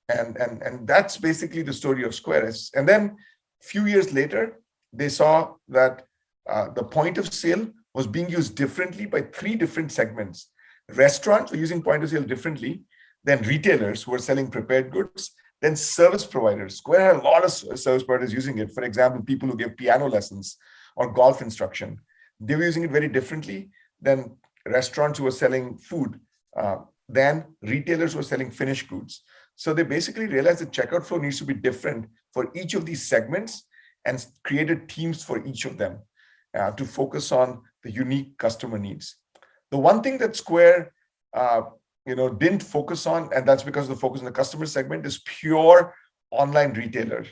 And that's basically the story of Square. And then a few years later, they saw that the point of sale was being used differently by 3 different segments. Restaurants were using point of sale differently, then retailers who were selling prepared goods, then service providers. Square had a lot of service providers using it. For example, people who give piano lessons or golf instruction. They were using it very differently than restaurants who were selling food, than retailers who were selling finished goods. So they basically realized the checkout flow needs to be different for each of these segments and created teams for each of them to focus on the unique customer needs. The one thing that Square didn't focus on, and that's because of the focus on the customer segment, is pure online retailers.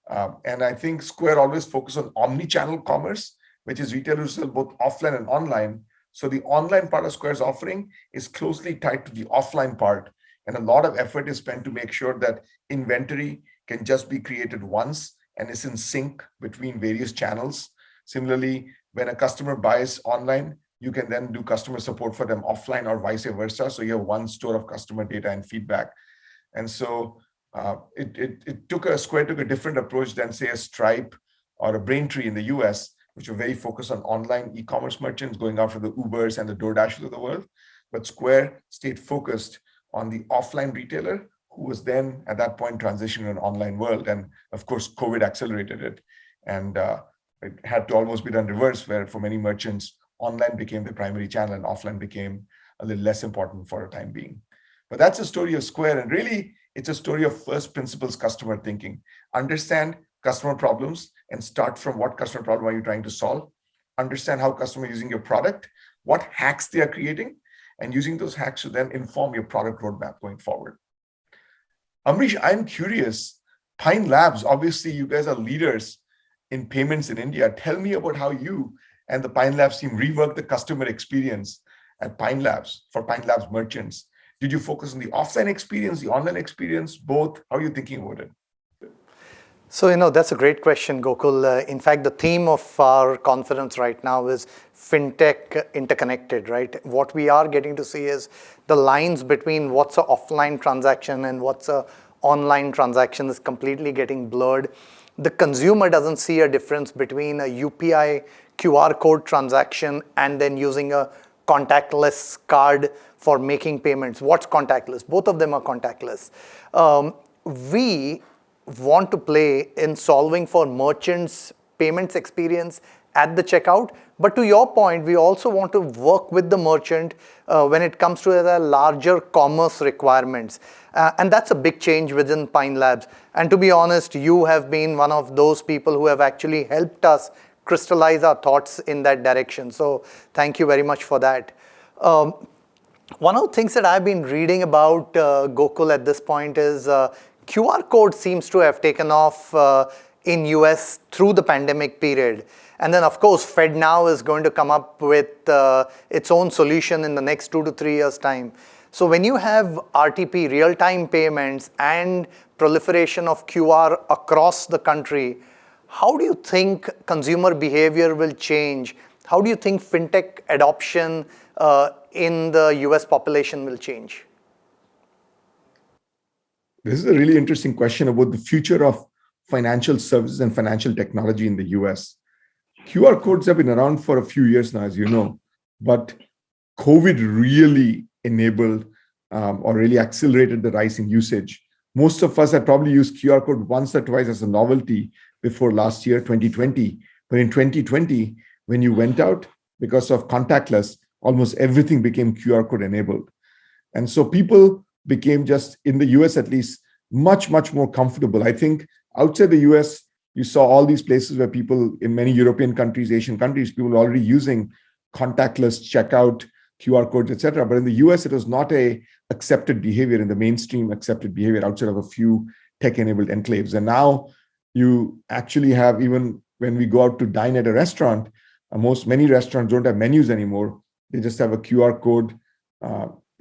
And I think Square always focused on omni-channel commerce, which is retailers who sell both offline and online. So the online part of Square's offering is closely tied to the offline part. And a lot of effort is spent to make sure that inventory can just be created once and is in sync between various channels. Similarly, when a customer buys online, you can then do customer support for them offline or vice versa. So you have one store of customer data and feedback. And so Square took a different approach than, say, a Stripe or a Braintree in the US, which were very focused on online e-commerce merchants going after the Ubers and the DoorDashes of the world. But Square stayed focused on the offline retailer who was then at that point transitioning to an online world. And of course, COVID accelerated it. And it had to almost be done reverse, where for many merchants, online became the primary channel and offline became a little less important for a time being. But that's the story of Square. And really, it's a story of first principles customer thinking. Understand customer problems and start from what customer problem are you trying to solve. Understand how customer is using your product, what hacks they are creating, and using those hacks to then inform your product roadmap going forward. Amrish, I'm curious, Pine Labs, obviously you guys are leaders in payments in India. Tell me about how you and the Pine Labs team rework the customer experience at Pine Labs for Pine Labs merchants. Did you focus on the offline experience, the online experience, both? How are you thinking about it? So, that's a great question, Gokul. In fact, the theme of our conference right now is FinTech interconnected, right? What we are getting to see is the lines between what's an offline transaction and what's an online transaction is completely getting blurred. The consumer doesn't see a difference between a UPI QR code transaction and then using a contactless card for making payments. What's contactless? Both of them are contactless. We want to play in solving for merchants' payments experience at the checkout. But to your point, we also want to work with the merchant when it comes to the larger commerce requirements. And that's a big change within Pine Labs. And to be honest, you have been one of those people who have actually helped us crystallize our thoughts in that direction. So thank you very much for that. One of the things that I've been reading about Gokul at this point is QR code seems to have taken off in US through the pandemic period. And then, of course, FedNow is going to come up with its own solution in the next 2 to 3 years' time. So when you have RTP, real-time payments, and proliferation of QR across the country, how do you think consumer behavior will change? How do you think FinTech adoption in the US population will change? This is a really interesting question about the future of financial services and financial technology in the US. QR codes have been around for a few years now, as you know, but COVID really enabled or really accelerated the rise in usage. Most of us had probably used QR code once or twice as a novelty before last year, 2020. But in 2020, when you went out, because of contactless, almost everything became QR code enabled. And so people became, just in the US at least, much, much more comfortable. I think outside the US, you saw all these places where people in many European countries, Asian countries, people were already using contactless checkout, QR codes, etc. But in the US, it was not a accepted behavior in the mainstream accepted behavior outside of a few tech-enabled enclaves. And now you actually have, even when we go out to dine at a restaurant, many restaurants don't have menus anymore. They just have a QR code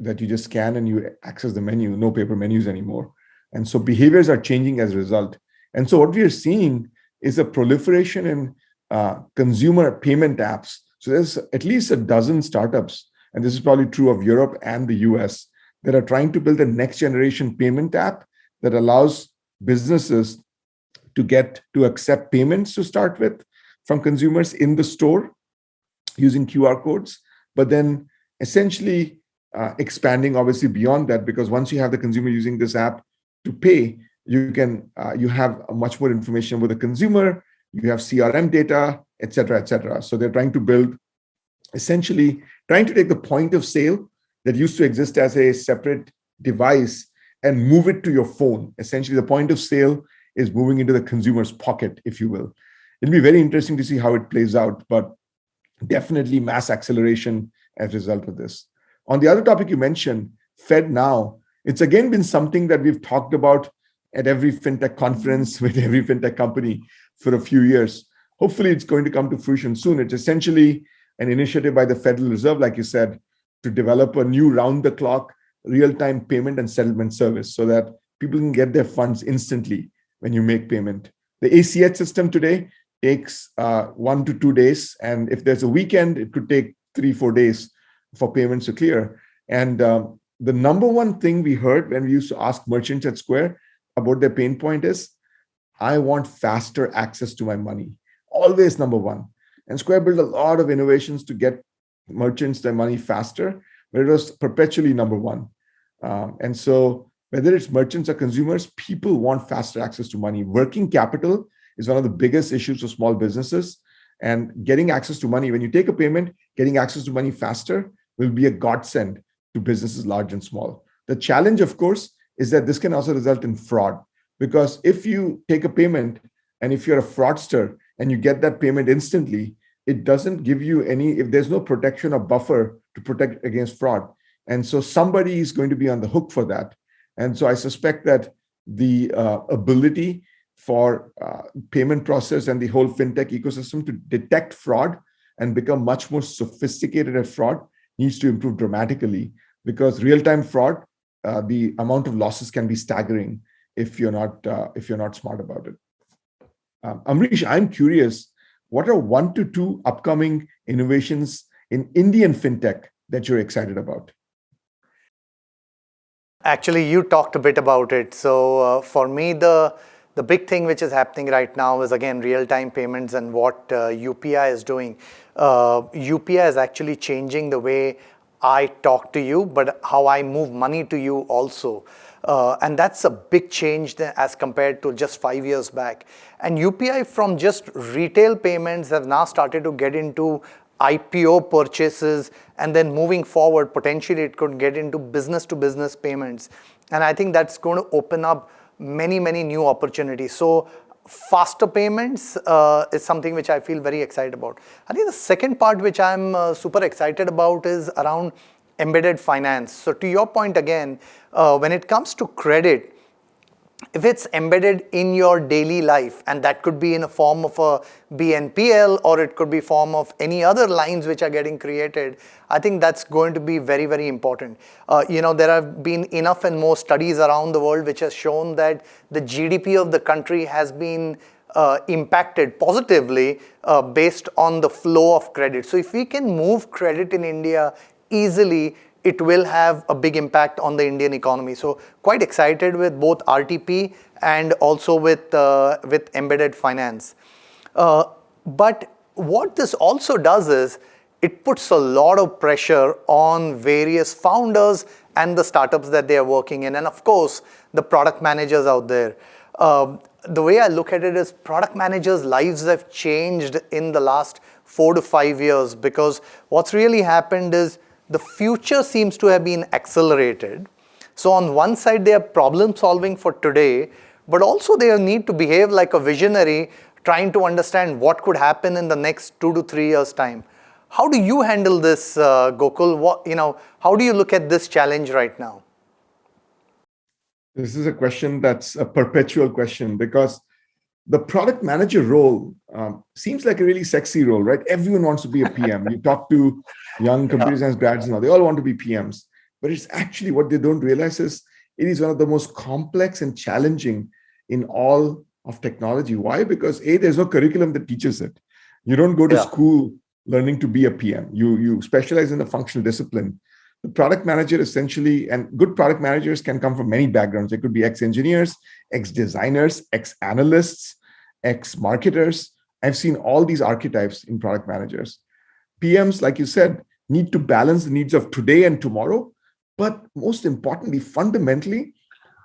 that you just scan and you access the menu, no paper menus anymore. And so behaviors are changing as a result. And so what we are seeing is a proliferation in consumer payment apps. So there's at least a dozen startups, and this is probably true of Europe and the US, that are trying to build a next generation payment app that allows businesses to accept payments to start with from consumers in the store using QR codes, but then essentially expanding obviously beyond that, because once you have the consumer using this app to pay, you have much more information about the consumer, you have CRM data, et cetera, et cetera. So they're trying to take the point of sale that used to exist as a separate device and move it to your phone. Essentially, the point of sale is moving into the consumer's pocket, if you will. It'll be very interesting to see how it plays out, but definitely mass acceleration as a result of this. On the other topic you mentioned, FedNow, it's again been something that we've talked about at every FinTech conference with every FinTech company for a few years. Hopefully it's going to come to fruition soon. It's essentially an initiative by the Federal Reserve, like you said, to develop a new round-the-clock real-time payment and settlement service so that people can get their funds instantly when you make payment. The ACH system today takes 1 to 2 days. And if there's a weekend, it could take 3-4 days for payments to clear. And the number one thing we heard when we used to ask merchants at Square about their pain point is, I want faster access to my money. Always number one. And Square built a lot of innovations to get merchants their money faster, but it was perpetually number one. And so whether it's merchants or consumers, people want faster access to money. Working capital is one of the biggest issues for small businesses. And getting access to money, when you take a payment, getting access to money faster will be a godsend to businesses large and small. The challenge, of course, is that this can also result in fraud. Because if you take a payment and if you're a fraudster and you get that payment instantly, it doesn't give you if there's no protection or buffer to protect against fraud. And so somebody is going to be on the hook for that. And so I suspect that the ability for payment process and the whole fintech ecosystem to detect fraud and become much more sophisticated at fraud needs to improve dramatically, because real-time fraud, the amount of losses can be staggering if you're not smart about it. Amrish, I'm curious, what are 1 to 2 upcoming innovations in Indian fintech that you're excited about? Actually, you talked a bit about it. So for me, the big thing which is happening right now is, again, real-time payments and what UPI is doing. UPI is actually changing the way I talk to you, but how I move money to you also. And that's a big change as compared to just 5 years back. And UPI from just retail payments have now started to get into IPO purchases, and then moving forward, potentially it could get into business-to-business payments. And I think that's going to open up many, many new opportunities. So faster payments is something which I feel very excited about. I think the second part which I'm super excited about is around embedded finance. So to your point again, when it comes to credit, if it's embedded in your daily life, and that could be in a form of a BNPL, or it could be form of any other lines which are getting created, I think that's going to be very, very important. There have been enough and more studies around the world which has shown that the GDP of the country has been impacted positively based on the flow of credit. So if we can move credit in India easily, it will have a big impact on the Indian economy. So quite excited with both RTP and also with embedded finance. But what this also does is it puts a lot of pressure on various founders and the startups that they are working in. And of course, the product managers out there. The way I look at it is product managers' lives have changed in the last 4 to 5 years, because what's really happened is the future seems to have been accelerated. So on one side, they are problem solving for today, but also they need to behave like a visionary, trying to understand what could happen in the next 2 to 3 years' time. How do you handle this, Gokul? How do you look at this challenge right now? This is a question that's a perpetual question, because the product manager role seems like a really sexy role, right? Everyone wants to be a PM. You talk to young computer science grads now, they all want to be PMs. But it's actually what they don't realize is it is one of the most complex and challenging in all of technology. Why? Because there's no curriculum that teaches it. You don't go to school learning to be a PM. You specialize in a functional discipline. The product manager essentially, and good product managers can come from many backgrounds. They could be ex-engineers, ex-designers, ex-analysts, ex-marketers. I've seen all these archetypes in product managers. PMs, like you said, need to balance the needs of today and tomorrow. But most importantly, fundamentally,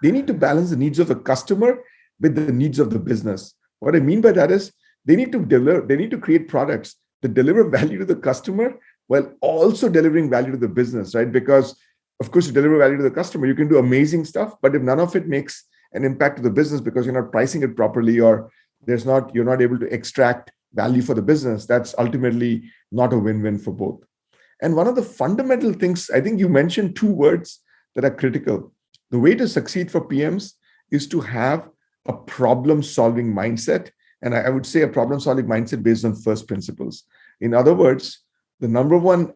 they need to balance the needs of the customer with the needs of the business. What I mean by that is they need to create products that deliver value to the customer while also delivering value to the business, right? Because, of course, to deliver value to the customer, you can do amazing stuff, but if none of it makes an impact to the business because you're not pricing it properly, or you're not able to extract value for the business, that's ultimately not a win-win for both. And one of the fundamental things, I think you mentioned 2 words that are critical. The way to succeed for PMs is to have a problem-solving mindset. And I would say a problem-solving mindset based on first principles. In other words, the number one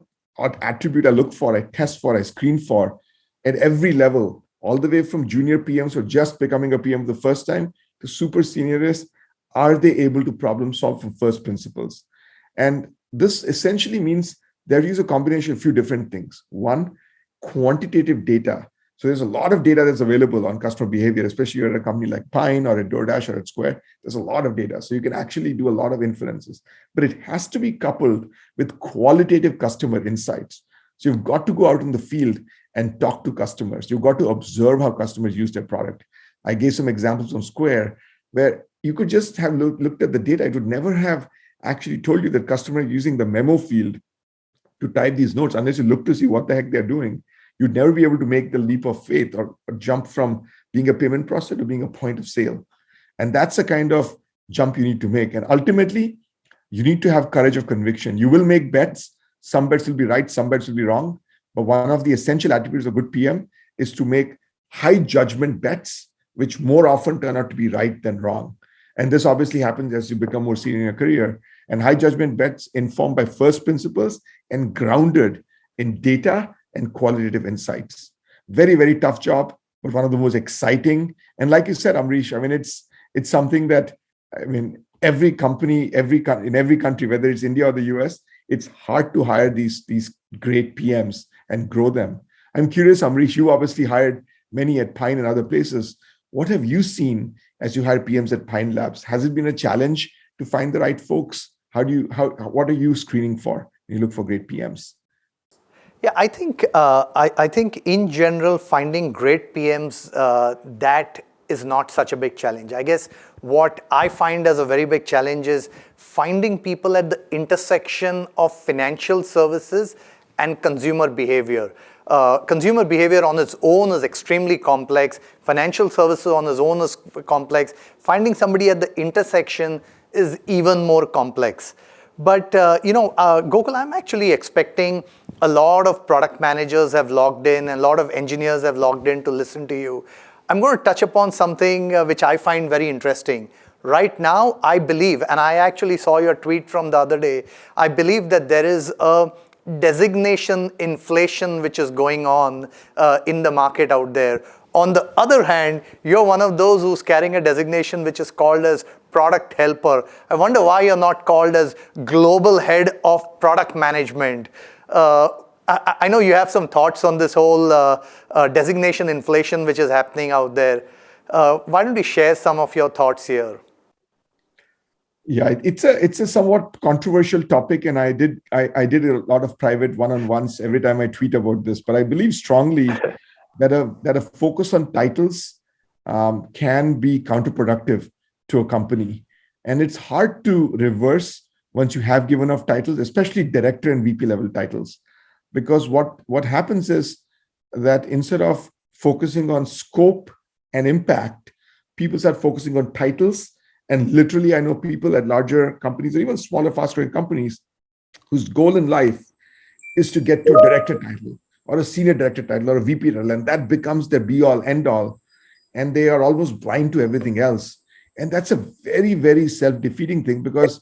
attribute I look for, I test for, I screen for at every level, all the way from junior PMs who are just becoming a PM for the first time to super seniorists, are they able to problem solve from first principles? And this essentially means there is a combination of a few different things. One, quantitative data. So there's a lot of data that's available on customer behavior, especially at a company like Pine or at DoorDash or at Square. There's a lot of data. So you can actually do a lot of inferences, but it has to be coupled with qualitative customer insights. So you've got to go out in the field and talk to customers. You've got to observe how customers use their product. I gave some examples on Square where you could just have looked at the data. It would never have actually told you that customer using the memo field to type these notes unless you look to see what the heck they're doing. You'd never be able to make the leap of faith or jump from being a payment processor to being a point of sale. And that's the kind of jump you need to make. And ultimately, you need to have courage of conviction. You will make bets. Some bets will be right, some bets will be wrong. But one of the essential attributes of a good PM is to make high judgment bets, which more often turn out to be right than wrong. And this obviously happens as you become more senior in your career. And high judgment bets informed by first principles and grounded in data and qualitative insights. Very, very tough job, but one of the most exciting. And like you said, Amrish, I mean, it's something that, I mean, every company, in every country, whether it's India or the US, it's hard to hire these great PMs and grow them. I'm curious, Amrish, you obviously hired many at Pine and other places. What have you seen as you hire PMs at Pine Labs? Has it been a challenge to find the right folks? What are you screening for when you look for great PMs? Yeah, I think in general, finding great PMs, that is not such a big challenge. I guess what I find as a very big challenge is finding people at the intersection of financial services and consumer behavior. Consumer behavior on its own is extremely complex. Financial services on its own is complex. Finding somebody at the intersection is even more complex. But, Gokul, I'm actually expecting a lot of product managers have logged in and a lot of engineers have logged in to listen to you. I'm going to touch upon something which I find very interesting. Right now, I believe, and I actually saw your tweet from the other day, I believe that there is a designation inflation which is going on in the market out there. On the other hand, you're one of those who's carrying a designation which is called as product helper. I wonder why you're not called as global head of product management. I know you have some thoughts on this whole designation inflation which is happening out there. Why don't you share some of your thoughts here? Yeah, it's a somewhat controversial topic, and I did a lot of private one-on-ones every time I tweet about this. But I believe strongly that a focus on titles can be counterproductive to a company, and it's hard to reverse once you have given off titles, especially director and VP level titles, because what happens is that instead of focusing on scope and impact, people start focusing on titles. And literally, I know people at larger companies or even smaller, fast-growing companies whose goal in life is to get to a director title or a senior director title or a VP title, and that becomes their be-all, end-all, and they are almost blind to everything else. And that's a very, very self-defeating thing because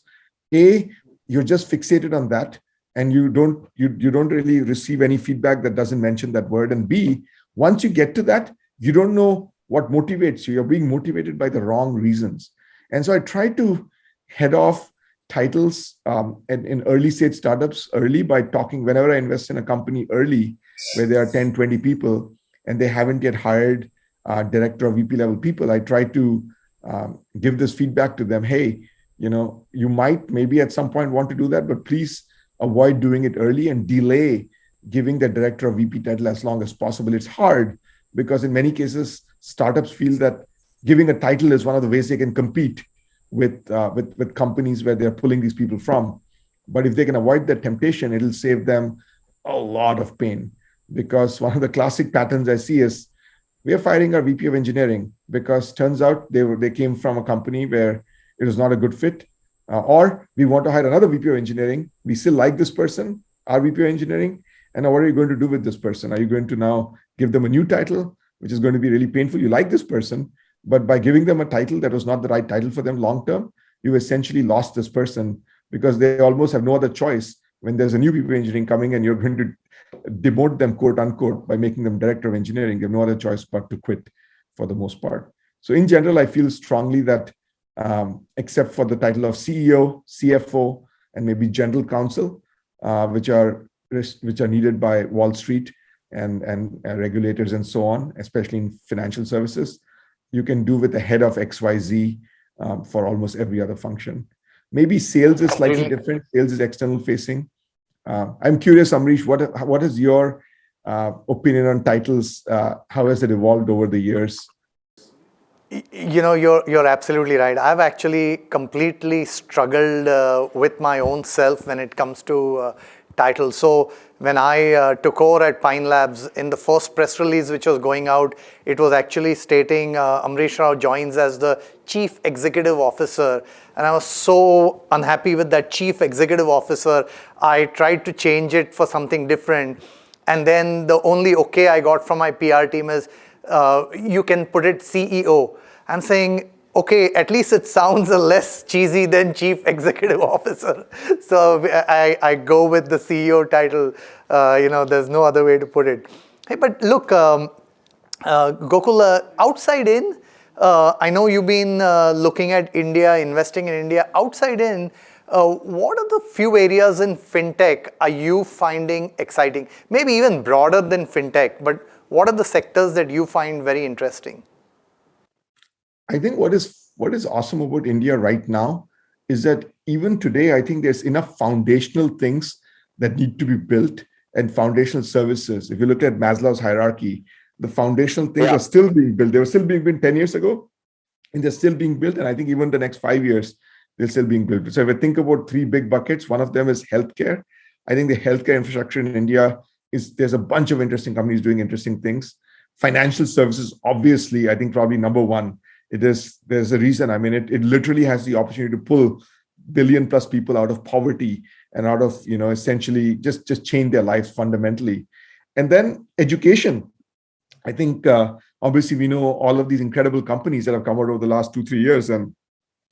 A, you're just fixated on that, and you don't really receive any feedback that doesn't mention that word. And B, once you get to that, you don't know what motivates you. You're being motivated by the wrong reasons. And so I try to head off titles in early stage startups early by talking, whenever I invest in a company early, where there are 10, 20 people and they haven't yet hired director or VP level people, I try to give this feedback to them. Hey, you might maybe at some point want to do that, but please avoid doing it early and delay giving the director or VP title as long as possible. It's hard because in many cases, startups feel that giving a title is one of the ways they can compete with companies where they're pulling these people from. But if they can avoid that temptation, it'll save them a lot of pain. Because one of the classic patterns I see is we are firing our VP of engineering because turns out they came from a company where it was not a good fit. Or we want to hire another VP of engineering. We still like this person, our VP of engineering. And now what are you going to do with this person? Are you going to now give them a new title, which is going to be really painful? You like this person, but by giving them a title that was not the right title for them long-term, you essentially lost this person because they almost have no other choice when there's a new VP of engineering coming and you're going to demote them, quote unquote, by making them director of engineering. They have no other choice but to quit for the most part. So in general, I feel strongly that except for the title of CEO, CFO, and maybe general counsel, which are needed by Wall Street, and regulators and so on, especially in financial services, you can do with the head of XYZ for almost every other function. Maybe sales is slightly different. Sales is external facing. I'm curious, Amrish, what is your opinion on titles? How has it evolved over the years? You know, you're absolutely right. I've actually completely struggled with my own self when it comes to titles. So when I took over at Pine Labs, in the first press release which was going out, it was actually stating Amrish Rao joins as the Chief Executive Officer. And I was so unhappy with that Chief Executive Officer. I tried to change it for something different. And then the only okay I got from my PR team is, you can put it CEO. I'm saying, okay, at least it sounds less cheesy than Chief Executive Officer. So I go with the CEO title. There's no other way to put it. Hey, but look, Gokul, outside in, I know you've been looking at India, investing in India. Outside in, what are the few areas in fintech are you finding exciting? Maybe even broader than fintech, but what are the sectors that you find very interesting? I think what is awesome about India right now is that even today, I think there's enough foundational things that need to be built and foundational services. If you look at Maslow's hierarchy, the foundational things are still being built. They were still being built 10 years ago, and they're still being built. And I think even the next 5 years, they're still being built. So if I think about three big buckets, one of them is healthcare. I think the healthcare infrastructure in India there's a bunch of interesting companies doing interesting things. Financial services, obviously, I think probably number one. There's a reason. I mean, it literally has the opportunity to pull billion plus people out of poverty and out of, essentially just change their lives fundamentally. And then education. I think obviously we know all of these incredible companies that have come out over the last 2-3 years, and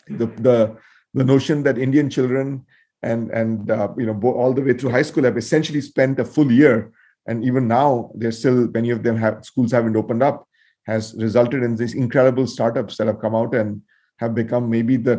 the notion that Indian children and all the way through high school have essentially spent a full year, and even now there's still many of them schools haven't opened up, has resulted in these incredible startups that have come out and have become maybe the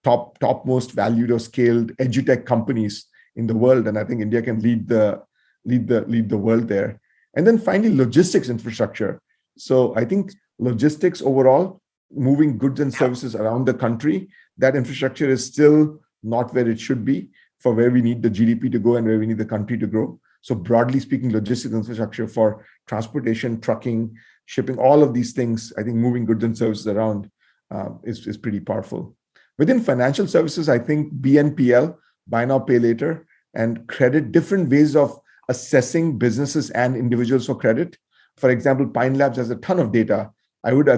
topmost valued or scaled edutech companies in the world. And I think India can lead the world there. And then finally, logistics infrastructure. So I think logistics overall, moving goods and services around the country, that infrastructure is still not where it should be for where we need the GDP to go and where we need the country to grow. So broadly speaking, logistics infrastructure for transportation, trucking, shipping, all of these things, I think moving goods and services around is pretty powerful. Within financial services, I think BNPL, buy now, pay later, and credit, different ways of assessing businesses and individuals for credit. For example, Pine Labs has a ton of data. I would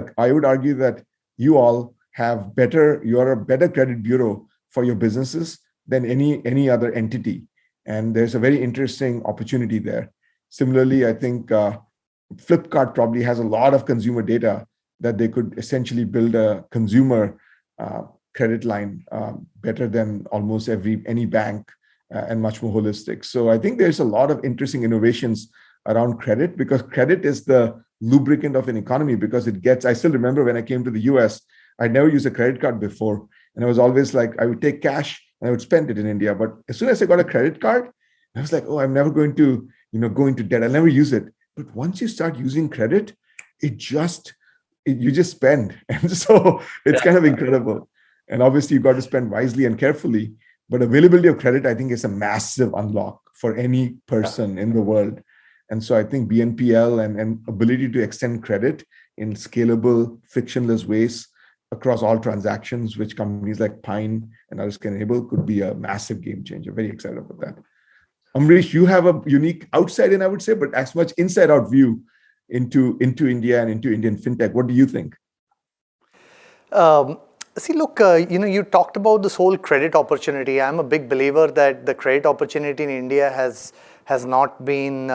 argue that you all you're a better credit bureau for your businesses than any other entity. And there's a very interesting opportunity there. Similarly, I think Flipkart probably has a lot of consumer data that they could essentially build a consumer credit line better than almost any bank and much more holistic. So I think there's a lot of interesting innovations around credit, because credit is the lubricant of an economy, because I still remember when I came to the US, I'd never used a credit card before. And I was always like, I would take cash and I would spend it in India. But as soon as I got a credit card, I was like, oh, I'm never going to, go into debt. I'll never use it. But once you start using credit, you just spend. And so it's kind of incredible. And obviously you've got to spend wisely and carefully. But availability of credit, I think, is a massive unlock for any person in the world. And so I think BNPL and ability to extend credit in scalable, frictionless ways across all transactions, which companies like Pine and others can enable, could be a massive game changer. Very excited about that. Amrish, you have a unique outside in, I would say, but as much inside out view into India and into Indian fintech. What do you think? See, look, you talked about this whole credit opportunity. I'm a big believer that the credit opportunity in India has not been,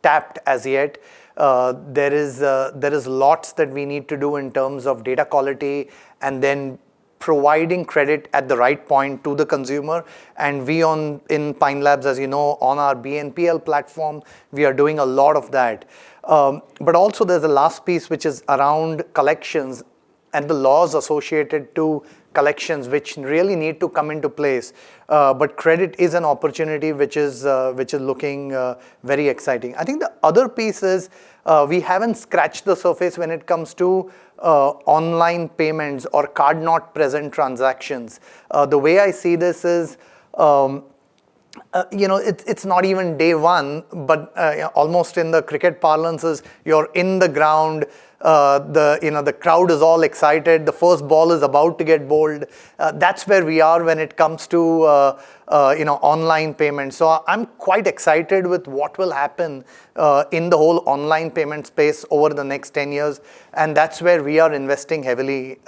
tapped as yet. There is lots that we need to do in terms of data quality and then providing credit at the right point to the consumer. And we in Pine Labs, as you know, on our BNPL platform, we are doing a lot of that. But also there's a last piece which is around collections. and the laws associated to collections, which really need to come into place. But credit is an opportunity which is looking very exciting. I think the other piece is we haven't scratched the surface when it comes to online payments or card not present transactions. The way I see this is, it's not even day one, but almost in the cricket parlances, you're in the ground. The crowd is all excited. The first ball is about to get bowled. That's where we are when it comes to online payments. So I'm quite excited with what will happen in the whole online payment space over the next 10 years, and that's where we are investing heavily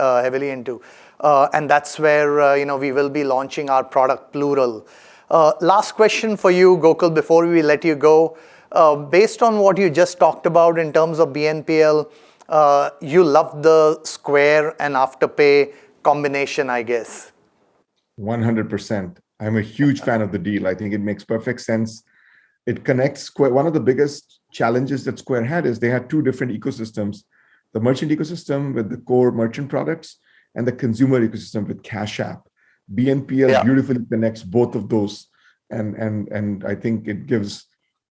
into. And that's where we will be launching our product Plural. Last question for you, Gokul, before we let you go. Based on what you just talked about in terms of BNPL, you love the Square and Afterpay combination, I guess. 100%. I'm a huge fan of the deal. I think it makes perfect sense. It connects Square. One of the biggest challenges that Square had is they had two different ecosystems: the merchant ecosystem with the core merchant products and the consumer ecosystem with Cash App. BNPL beautifully connects both of those, and I think it gives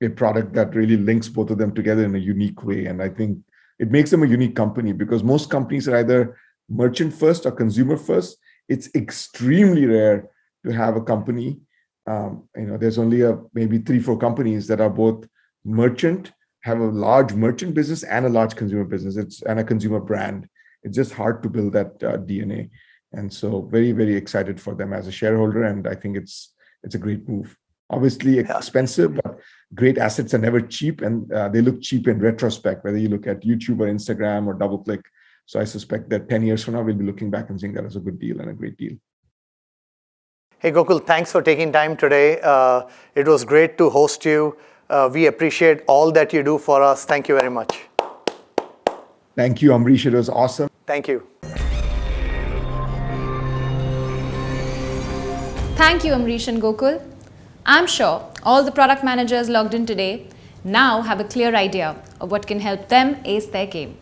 a product that really links both of them together in a unique way. And I think it makes them a unique company, because most companies are either merchant first or consumer first. It's extremely rare to have a company. There's only maybe 3-4 companies that are both merchant, have a large merchant business and a large consumer business. And a consumer brand. It's just hard to build that DNA. And so very, very excited for them as a shareholder. And I think it's a great move. Obviously expensive, but great assets are never cheap, and they look cheap in retrospect, whether you look at YouTube or Instagram or DoubleClick. So I suspect that 10 years from now, we'll be looking back and saying that was a good deal and a great deal. Hey, Gokul, thanks for taking time today. It was great to host you. We appreciate all that you do for us. Thank you very much. Thank you, Amrish. It was awesome. Thank you. Thank you, Amrish and Gokul. I'm sure all the product managers logged in today now have a clear idea of what can help them ace their game.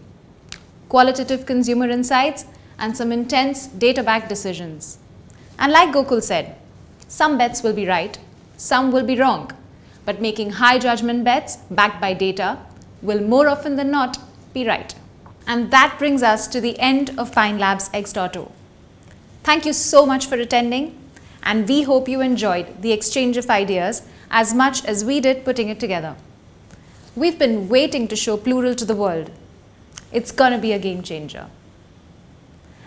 Qualitative consumer insights and some intense data-backed decisions. And like Gokul said, some bets will be right, some will be wrong, but making high judgment bets backed by data will more often than not be right. And that brings us to the end of Pine Labs X.0. Thank you so much for attending, and we hope you enjoyed the exchange of ideas as much as we did putting it together. We've been waiting to show Plural to the world. It's gonna be a game changer.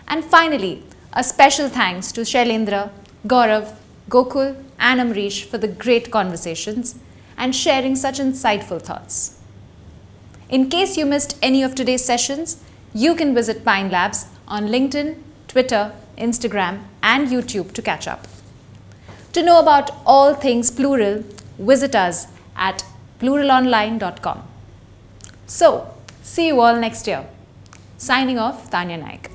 And finally, a special thanks to Shailendra, Gaurav, Gokul and Amrish for the great conversations and sharing such insightful thoughts. In case you missed any of today's sessions, you can visit Pine Labs on LinkedIn, Twitter, Instagram and YouTube to catch up. To know about all things Plural, visit us at pluralonline.com. So, see you all next year. Signing off, Tanya Naik.